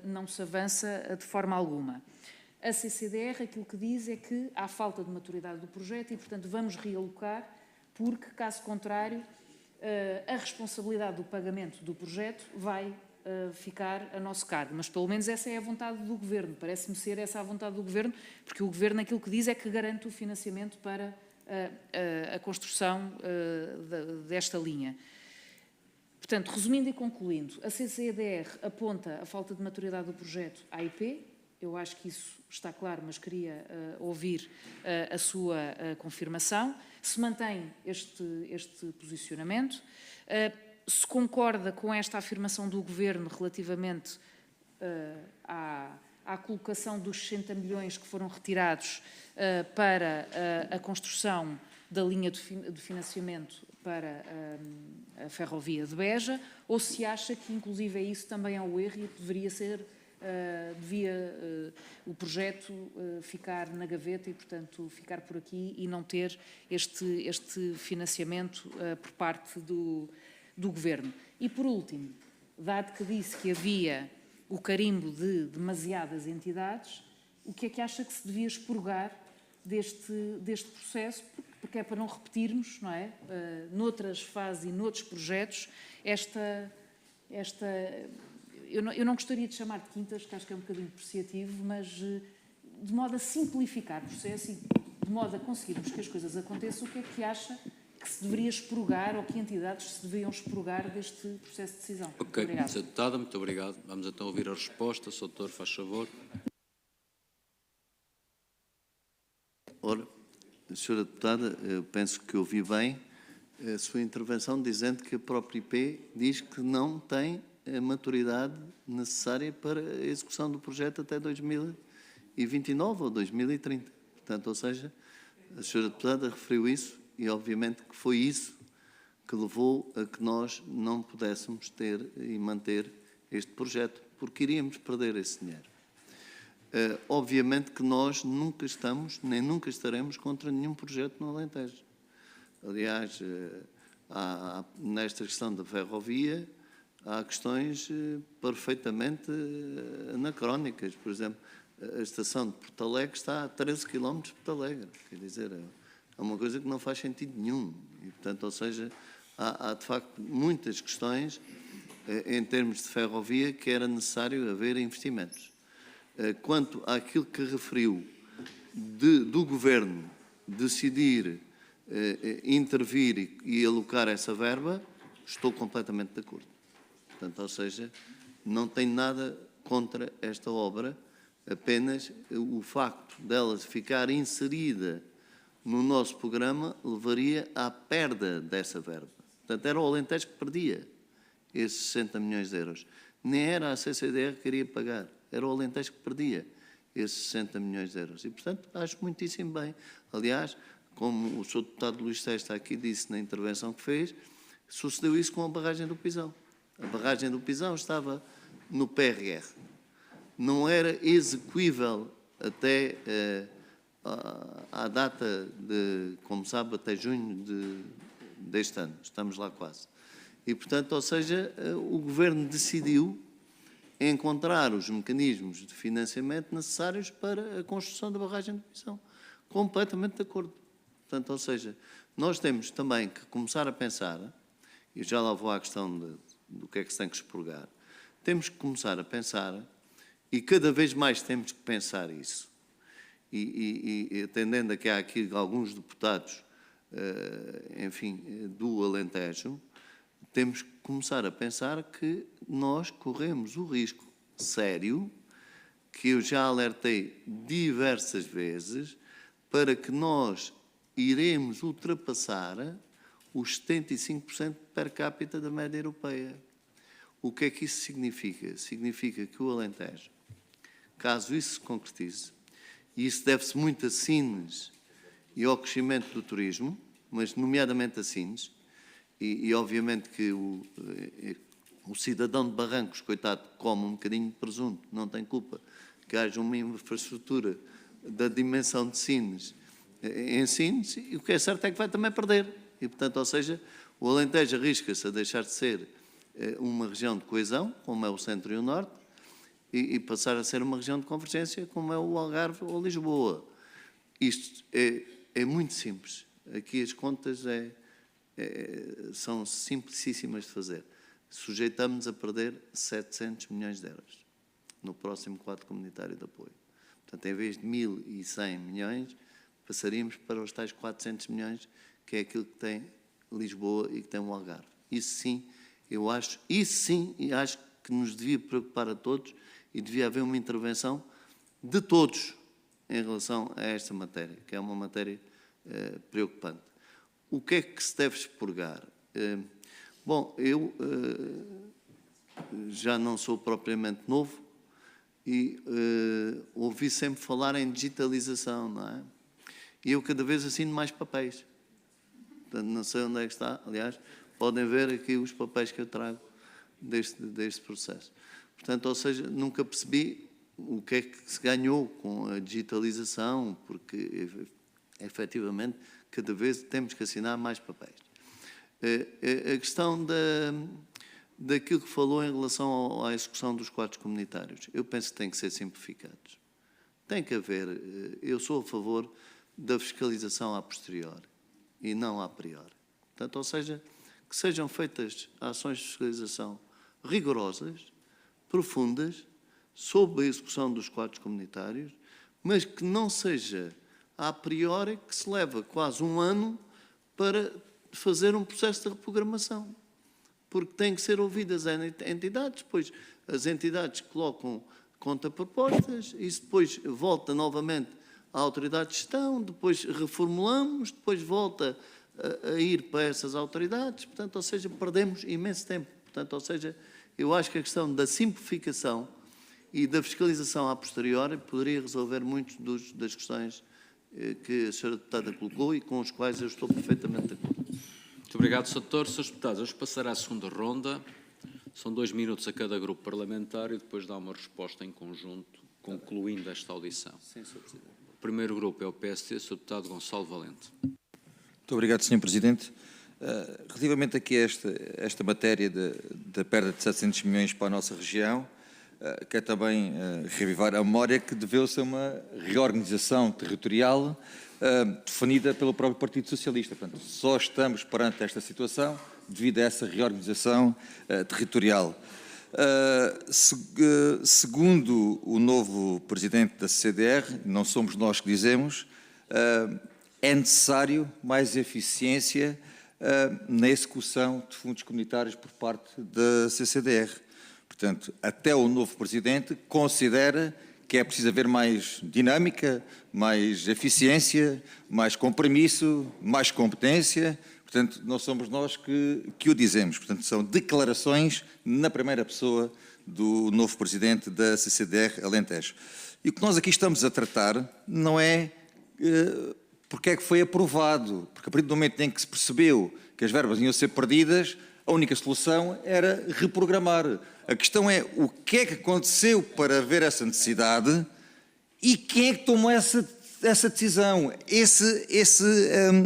não se avança de forma alguma. A CCDR aquilo que diz é que há falta de maturidade do projeto e, portanto, vamos realocar, porque, caso contrário, a responsabilidade do pagamento do projeto vai ficar a nosso cargo. Mas, pelo menos, essa é a vontade do Governo. Parece-me ser essa a vontade do Governo, porque o Governo aquilo que diz é que garante o financiamento para a construção desta linha. Portanto, resumindo e concluindo, a CCDR aponta a falta de maturidade do projeto à IP. Eu acho que isso está claro, mas queria ouvir a sua confirmação. Se mantém este posicionamento, se concorda com esta afirmação do Governo relativamente à colocação dos 60 milhões que foram retirados para a construção da linha de financiamento para a ferrovia de Beja, ou se acha que, inclusive, isso também é um erro e devia o projeto ficar na gaveta e, portanto, ficar por aqui e não ter este financiamento por parte do Governo. E, por último, dado que disse que havia o carimbo de demasiadas entidades, o que é que acha que se devia expurgar deste processo, porque é para não repetirmos, não é? Noutras fases e noutros projetos, eu não gostaria de chamar de quintas, que acho que é um bocadinho depreciativo, mas de modo a simplificar o processo e de modo a conseguirmos que as coisas aconteçam, o que é que acha que se deveria expurgar ou que entidades se deveriam expurgar deste processo de decisão? Ok, Obrigada. Sra. Deputada, muito obrigado. Vamos então ouvir a resposta. Sr. Doutor, faz favor. Ora, Sra. Deputada, eu penso que ouvi bem a sua intervenção dizendo que a própria IP diz que não tem a maturidade necessária para a execução do projeto até 2029 ou 2030. Portanto, ou seja, a Sra. Deputada referiu isso e, obviamente, que foi isso que levou a que nós não pudéssemos ter e manter este projeto, porque iríamos perder esse dinheiro. Obviamente que nós nunca estamos, nem nunca estaremos contra nenhum projeto no Alentejo. Aliás, nesta questão da ferrovia, há questões perfeitamente anacrónicas. Por exemplo, a estação de Porto Alegre está a 13 km de Porto Alegre. Quer dizer, é uma coisa que não faz sentido nenhum. E, portanto, ou seja, há de facto muitas questões em termos de ferrovia que era necessário haver investimentos. Quanto àquilo que referiu do Governo decidir intervir e alocar essa verba, estou completamente de acordo. Portanto, ou seja, não tenho nada contra esta obra, apenas o facto dela ficar inserida no nosso programa levaria à perda dessa verba. Portanto, era o Alentejo que perdia esses 60 milhões de euros. Nem era a CCDR que queria pagar, era o Alentejo que perdia esses 60 milhões de euros. E, portanto, acho muitíssimo bem. Aliás, como o Sr. Deputado Luís Testa aqui disse na intervenção que fez, sucedeu isso com a barragem do Pisão. A barragem do Pisão estava no PRR. Não era execuível até à data de, como sabe, até junho deste ano. Estamos lá quase. E, portanto, ou seja, o Governo decidiu encontrar os mecanismos de financiamento necessários para a construção da barragem do Pisão. Completamente de acordo. Portanto, ou seja, nós temos também que começar a pensar, e já lá vou à questão do que é que se tem que expurgar, temos que começar a pensar, e cada vez mais temos que pensar isso, e atendendo a que há aqui alguns deputados, enfim, do Alentejo, temos que começar a pensar que nós corremos o risco sério, que eu já alertei diversas vezes, para que nós iremos ultrapassar os 75% per capita da média europeia. O que é que isso significa? Significa que o Alentejo, caso isso se concretize, e isso deve-se muito a Sines e ao crescimento do turismo, mas nomeadamente a Sines, e obviamente que o cidadão de Barrancos, coitado, come um bocadinho de presunto, não tem culpa que haja uma infraestrutura da dimensão de Sines em Sines, e o que é certo é que vai também perder. E, portanto, ou seja, o Alentejo arrisca-se a deixar de ser uma região de coesão, como é o Centro e o Norte, e passar a ser uma região de convergência, como é o Algarve ou Lisboa. Isto é muito simples. Aqui as contas são simplicíssimas de fazer. Sujeitamos a perder 700 milhões de euros no próximo quadro comunitário de apoio. Portanto, em vez de 1.100 milhões, passaríamos para os tais 400 milhões, que é aquilo que tem Lisboa e que tem o Algarve. Isso sim, eu acho, e acho que nos devia preocupar a todos e devia haver uma intervenção de todos em relação a esta matéria, que é uma matéria preocupante. O que é que se deve expurgar? Bom, eu já não sou propriamente novo e ouvi sempre falar em digitalização, não é? E eu cada vez assino mais papéis. Portanto, não sei onde é que está. Aliás, podem ver aqui os papéis que eu trago deste processo. Portanto, ou seja, nunca percebi o que é que se ganhou com a digitalização, porque, efetivamente, cada vez temos que assinar mais papéis. A questão daquilo que falou em relação à execução dos quadros comunitários, eu penso que tem que ser simplificados. Tem que haver, eu sou a favor da fiscalização a posteriori e não a priori. Portanto, ou seja, que sejam feitas ações de fiscalização rigorosas, profundas, sobre a execução dos quadros comunitários, mas que não seja a priori que se leva quase um ano para fazer um processo de reprogramação. Porque têm que ser ouvidas as entidades, depois as entidades colocam contrapropostas, isso depois volta novamente à autoridade de gestão, depois reformulamos, depois volta a ir para essas autoridades, portanto, ou seja, perdemos imenso tempo. Portanto, ou seja, eu acho que a questão da simplificação e da fiscalização a posteriori poderia resolver muitas das questões que a Sra. Deputada colocou e com as quais eu estou perfeitamente de acordo. Muito obrigado, Sr. Doutor. Srs. Deputados, vamos passar à segunda ronda. São 2 minutos a cada grupo parlamentar e depois dá uma resposta em conjunto, concluindo esta audição. Sim, Sr. Presidente. O primeiro grupo é o PST, Sr. Deputado Gonçalo Valente. Muito obrigado, Sr. Presidente. Relativamente aqui a esta matéria da perda de 700 milhões para a nossa região, quero também revivar a memória que deveu-se a uma reorganização territorial definida pelo próprio Partido Socialista. Portanto, só estamos perante esta situação devido a essa reorganização territorial. Segundo o novo presidente da CCDR, não somos nós que dizemos, é necessário mais eficiência na execução de fundos comunitários por parte da CCDR. Portanto, até o novo presidente considera que é preciso haver mais dinâmica, mais eficiência, mais compromisso, mais competência. Portanto, não somos nós que o dizemos. Portanto, são declarações na primeira pessoa do novo presidente da CCDR Alentejo. E o que nós aqui estamos a tratar não é porque é que foi aprovado, porque a partir do momento em que se percebeu que as verbas iam ser perdidas, a única solução era reprogramar. A questão é o que é que aconteceu para haver essa necessidade e quem é que tomou essa decisão. Esse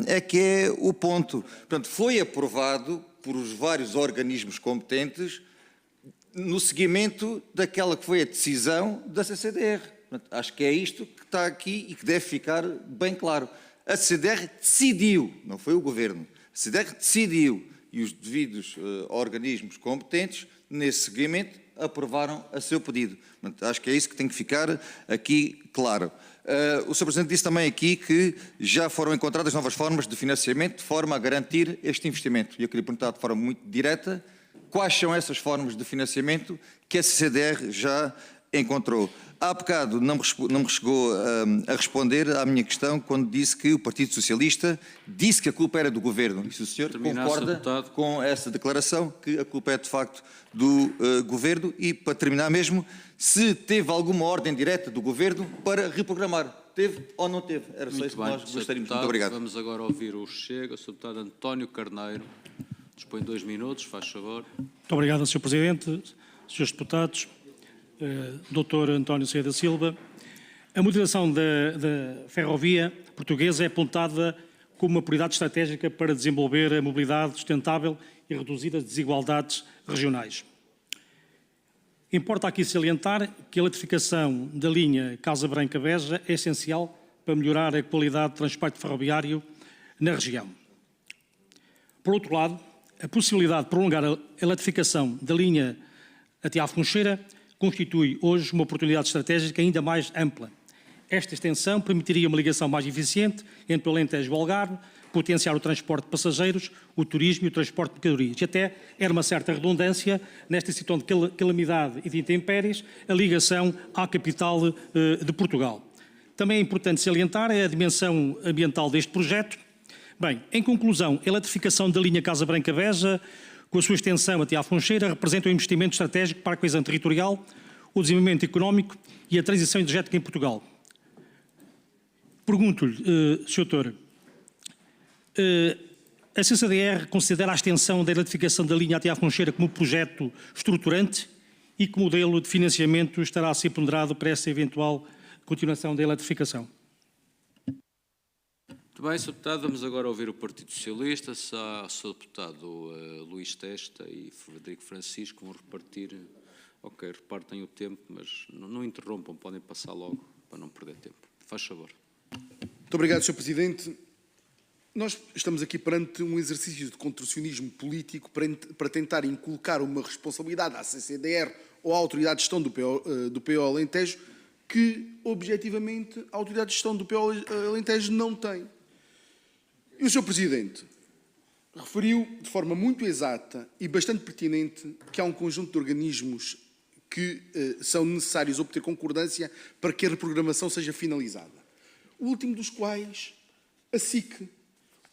é que é o ponto. Portanto, foi aprovado por os vários organismos competentes no seguimento daquela que foi a decisão da CCDR. Portanto, acho que é isto que está aqui e que deve ficar bem claro. A CCDR decidiu, não foi o Governo, a CCDR decidiu e os devidos organismos competentes, nesse seguimento, aprovaram a seu pedido. Portanto, acho que é isso que tem que ficar aqui claro. O Sr. Presidente disse também aqui que já foram encontradas novas formas de financiamento de forma a garantir este investimento. E eu queria perguntar de forma muito direta quais são essas formas de financiamento que a CCDR já encontrou. Há bocado não me chegou a responder à minha questão quando disse que o Partido Socialista disse que a culpa era do Governo. E se o senhor concorda com essa declaração, que a culpa é de facto do Governo e, para terminar mesmo, se teve alguma ordem direta do Governo para reprogramar. Teve ou não teve? Era só isso que nós gostaríamos. Muito obrigado. Vamos agora ouvir o Chega, o Sr. Deputado António Carneiro. Dispõe 2 minutos, faz favor. Muito obrigado, Sr. Presidente, Srs. Deputados. Dr. António Seia da Silva, a modernização da ferrovia portuguesa é apontada como uma prioridade estratégica para desenvolver a mobilidade sustentável e reduzir as desigualdades regionais. Importa aqui salientar que a eletrificação da linha Casa Branca-Beja é essencial para melhorar a qualidade de transporte ferroviário na região. Por outro lado, a possibilidade de prolongar a eletrificação da linha até à Foncheira constitui hoje uma oportunidade estratégica ainda mais ampla. Esta extensão permitiria uma ligação mais eficiente entre o Alentejo e o Algarve, potenciar o transporte de passageiros, o turismo e o transporte de mercadorias. E até era uma certa redundância, nesta situação de calamidade e de intempéries, a ligação à capital de Portugal. Também é importante salientar a dimensão ambiental deste projeto. Bem, em conclusão, a eletrificação da linha Casa Branca-Beja, com a sua extensão até à Foncheira, representa um investimento estratégico para a coesão territorial, o desenvolvimento económico e a transição energética em Portugal. Pergunto-lhe, Sr. Doutor, a CCDR considera a extensão da eletrificação da linha até à Foncheira como projeto estruturante e que modelo de financiamento estará a ser ponderado para essa eventual continuação da eletrificação? Muito bem, Sr. Deputado, vamos agora ouvir o Partido Socialista. O Sr. Deputado Luís Testa e Frederico Francisco vão repartir. Ok, repartem o tempo, mas não interrompam, podem passar logo para não perder tempo. Faz favor. Muito obrigado, Sr. Presidente. Nós estamos aqui perante um exercício de contorcionismo político para tentar inculcar uma responsabilidade à CCDR ou à Autoridade de Gestão do PO Alentejo que, objetivamente, a Autoridade de Gestão do PO Alentejo não tem. E o Sr. Presidente referiu de forma muito exata e bastante pertinente que há um conjunto de organismos que são necessários obter concordância para que a reprogramação seja finalizada. O último dos quais, a SIC,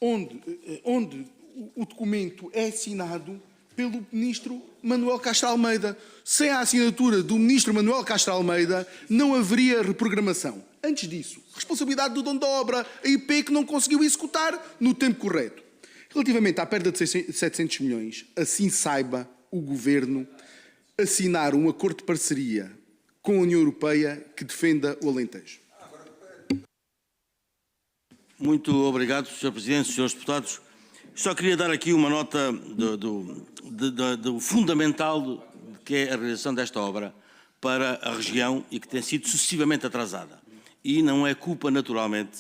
onde o documento é assinado pelo Ministro Manuel Castro Almeida. Sem a assinatura do Ministro Manuel Castro Almeida, não haveria reprogramação. Antes disso, responsabilidade do dono da obra, a IP, que não conseguiu executar no tempo correto. Relativamente à perda de 700 milhões, assim saiba o Governo assinar um acordo de parceria com a União Europeia que defenda o Alentejo. Muito obrigado, Sr. Presidente, Srs. Deputados. Só queria dar aqui uma nota do fundamental que é a realização desta obra para a região e que tem sido sucessivamente atrasada. E não é culpa, naturalmente,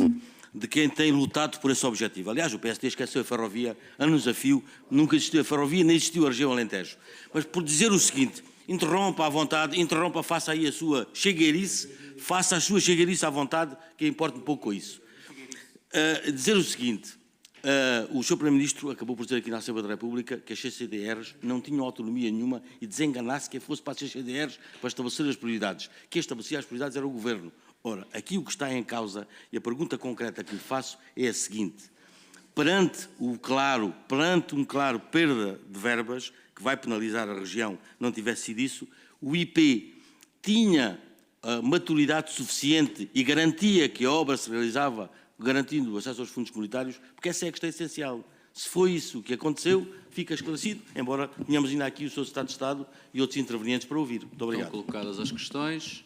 de quem tem lutado por esse objetivo. Aliás, o PSD esqueceu a ferrovia anos a fio, nunca existiu a ferrovia, nem existiu a região Alentejo. Mas por dizer o seguinte, interrompa à vontade, interrompa, faça aí a sua chegueirice, faça a sua chegueirice à vontade, que importa um pouco com isso. Dizer o seguinte, o Sr. Primeiro-Ministro acabou por dizer aqui na Assembleia da República que as CCDRs não tinham autonomia nenhuma e desenganar-se que fosse para as CCDRs para estabelecer as prioridades. Quem estabelecia as prioridades era o Governo. Ora, aqui o que está em causa, e a pergunta concreta que lhe faço é a seguinte. Perante um claro perda de verbas, que vai penalizar a região, não tivesse sido isso, o IP tinha maturidade suficiente e garantia que a obra se realizava garantindo o acesso aos fundos comunitários, porque essa é a questão essencial. Se foi isso que aconteceu, fica esclarecido, embora tenhamos ainda aqui o Sr. Secretário de Estado e outros intervenientes para ouvir. Muito obrigado. Estão colocadas as questões.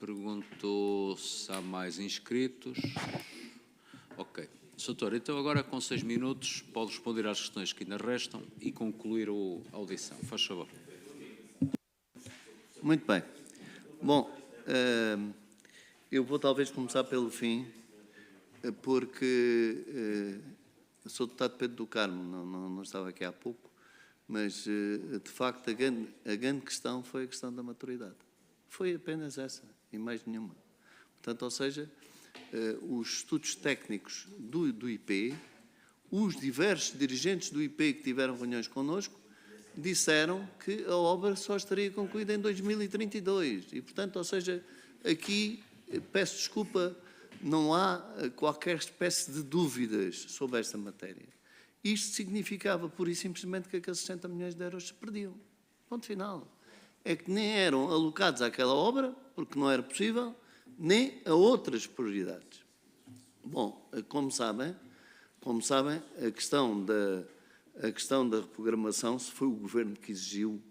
Pergunto se há mais inscritos. Ok. Doutor, então agora com 6 minutos pode responder às questões que ainda restam e concluir a audição. Faz favor. Muito bem. Bom, eu vou talvez começar pelo fim, porque eu sou deputado Pedro do Carmo, não estava aqui há pouco, mas de facto a grande questão foi a questão da maturidade. Foi apenas essa e mais nenhuma. Portanto, ou seja, os estudos técnicos do IP, os diversos dirigentes do IP que tiveram reuniões connosco, disseram que a obra só estaria concluída em 2032. E, portanto, ou seja, aqui, peço desculpa, não há qualquer espécie de dúvidas sobre esta matéria. Isto significava, pura e simplesmente, que aqueles 60 milhões de euros se perdiam. Ponto final. É que nem eram alocados àquela obra, porque não era possível, nem a outras prioridades. Bom, como sabem, a questão da reprogramação, se foi o Governo que exigiu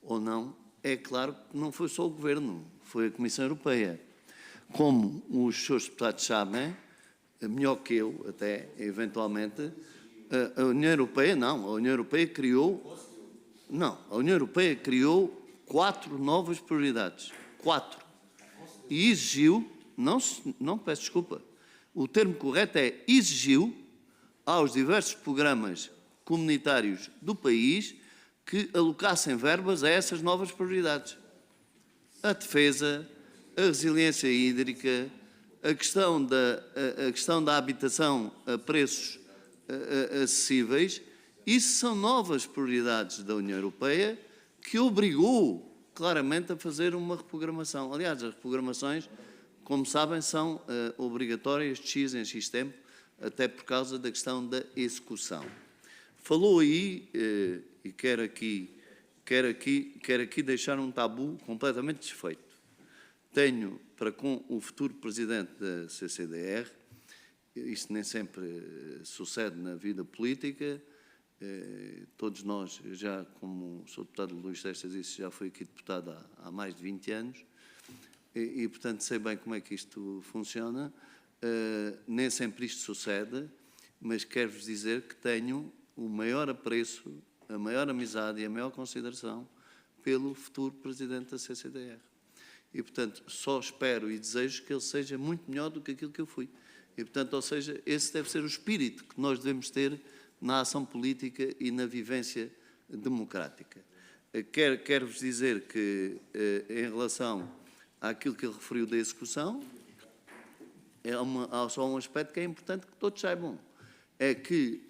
ou não, é claro que não foi só o Governo, foi a Comissão Europeia. Como os seus deputados sabem, melhor que eu até, eventualmente, a União Europeia não, a União Europeia criou 4 novas prioridades. 4. E exigiu, não peço desculpa, o termo correto é exigiu aos diversos programas comunitários do país que alocassem verbas a essas novas prioridades. A defesa, a resiliência hídrica, a questão da habitação a preços acessíveis, isso são novas prioridades da União Europeia que obrigou claramente a fazer uma reprogramação. Aliás, as reprogramações, como sabem, são obrigatórias de X em X tempo, até por causa da questão da execução. Falou aí, e quero aqui deixar um tabu completamente desfeito. Tenho para com o futuro presidente da CCDR, isto nem sempre sucede na vida política, todos nós, já como sou deputado de Luís Testas, isso já fui aqui deputado há mais de 20 anos, e portanto sei bem como é que isto funciona, nem sempre isto sucede, mas quero-vos dizer que tenho o maior apreço, a maior amizade e a maior consideração pelo futuro presidente da CCDR. E, portanto, só espero e desejo que ele seja muito melhor do que aquilo que eu fui. E, portanto, ou seja, esse deve ser o espírito que nós devemos ter na ação política e na vivência democrática. Quero-vos dizer que, em relação àquilo que ele referiu da execução, há só um aspecto que é importante que todos saibam. É que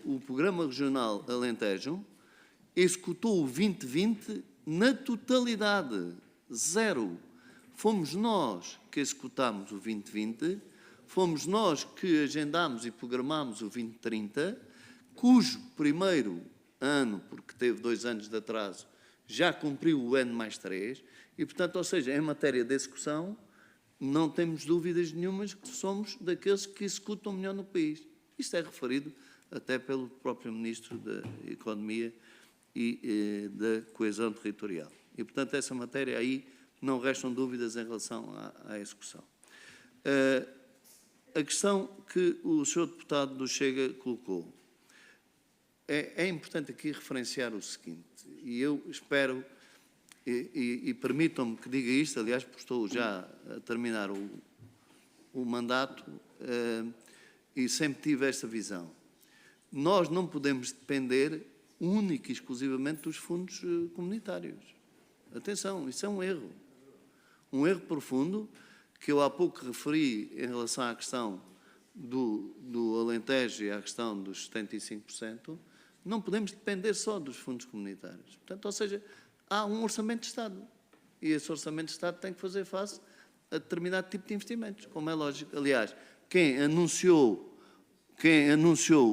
o Programa Regional Alentejo executou o 2020 na totalidade, 0. Fomos nós que executámos o 2020, fomos nós que agendámos e programámos o 2030, cujo primeiro ano, porque teve 2 anos de atraso, já cumpriu o N mais 3, e, portanto, ou seja, em matéria de execução, não temos dúvidas nenhumas que somos daqueles que executam melhor no país. Isto é referido até pelo próprio Ministro da Economia e da Coesão Territorial. E, portanto, essa matéria aí não restam dúvidas em relação à execução. A questão que o Sr. Deputado do Chega colocou, é importante aqui referenciar o seguinte, e eu espero, e permitam-me que diga isto, aliás, porque estou já a terminar o mandato e sempre tive esta visão. Nós não podemos depender única e exclusivamente dos fundos comunitários. Atenção, isso é um erro. Um erro profundo que eu há pouco referi em relação à questão do Alentejo e à questão dos 75%. Não podemos depender só dos fundos comunitários. Portanto, ou seja, há um orçamento de Estado. E esse orçamento de Estado tem que fazer face a determinado tipo de investimentos, como é lógico. Aliás, quem anunciou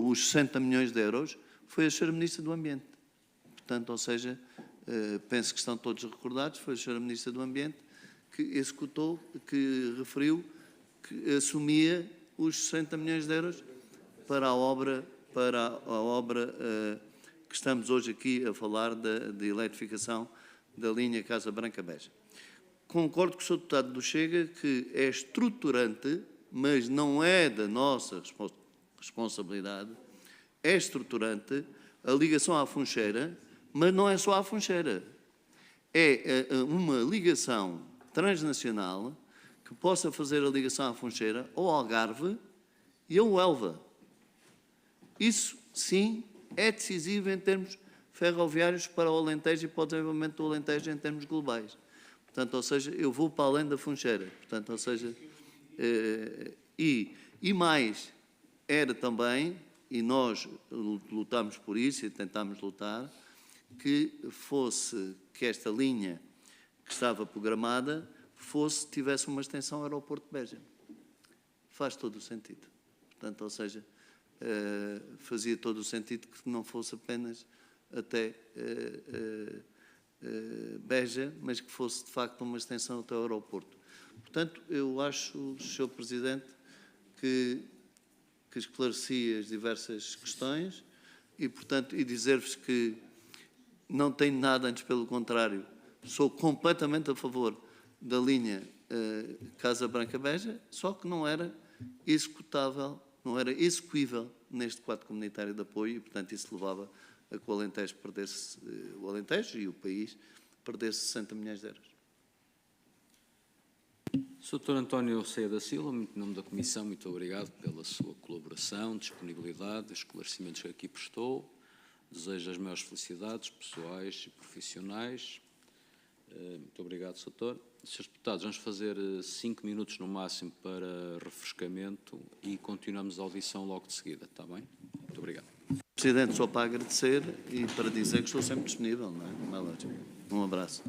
os 60 milhões de euros foi a Sra. Ministra do Ambiente. Portanto, ou seja, penso que estão todos recordados, foi a Sra. Ministra do Ambiente que executou, que referiu que assumia os 60 milhões de euros para a obra que estamos hoje aqui a falar de eletrificação da linha Casa Branca-Beja. Concordo com o Sr. Deputado do Chega que é estruturante, mas não é da nossa responsabilidade, é estruturante a ligação à Funcheira, mas não é só à Funcheira. É uma ligação transnacional que possa fazer a ligação à Funcheira ao Algarve e ao Elva. Isso, sim, é decisivo em termos ferroviários para o Alentejo e para o desenvolvimento do Alentejo em termos globais. Portanto, ou seja, eu vou para além da Funcheira. Portanto, ou seja, e mais, era também, e nós lutámos por isso e tentámos lutar, que esta linha que estava programada tivesse uma extensão ao aeroporto de Beja. Faz todo o sentido. Portanto, ou seja, fazia todo o sentido que não fosse apenas até Beja, mas que fosse, de facto, uma extensão até o aeroporto. Portanto, eu acho, Sr. Presidente, que esclareci as diversas questões e, portanto, e dizer-vos que não tenho nada, antes pelo contrário, sou completamente a favor da linha Casa Branca-Beja, só que não era executável, não era execuível neste quadro comunitário de apoio e, portanto, isso levava a que o Alentejo perdesse, o Alentejo e o país perdesse 60 milhões de euros. Sr. António Ceia da Silva, em nome da Comissão, muito obrigado pela sua colaboração, disponibilidade, esclarecimentos que aqui prestou. Desejo as maiores felicidades pessoais e profissionais. Muito obrigado, Sr. Srs. Deputados, vamos fazer 5 minutos no máximo para refrescamento e continuamos a audição logo de seguida, está bem? Muito obrigado. Presidente, só para agradecer e para dizer que estou sempre disponível, não é? Um abraço.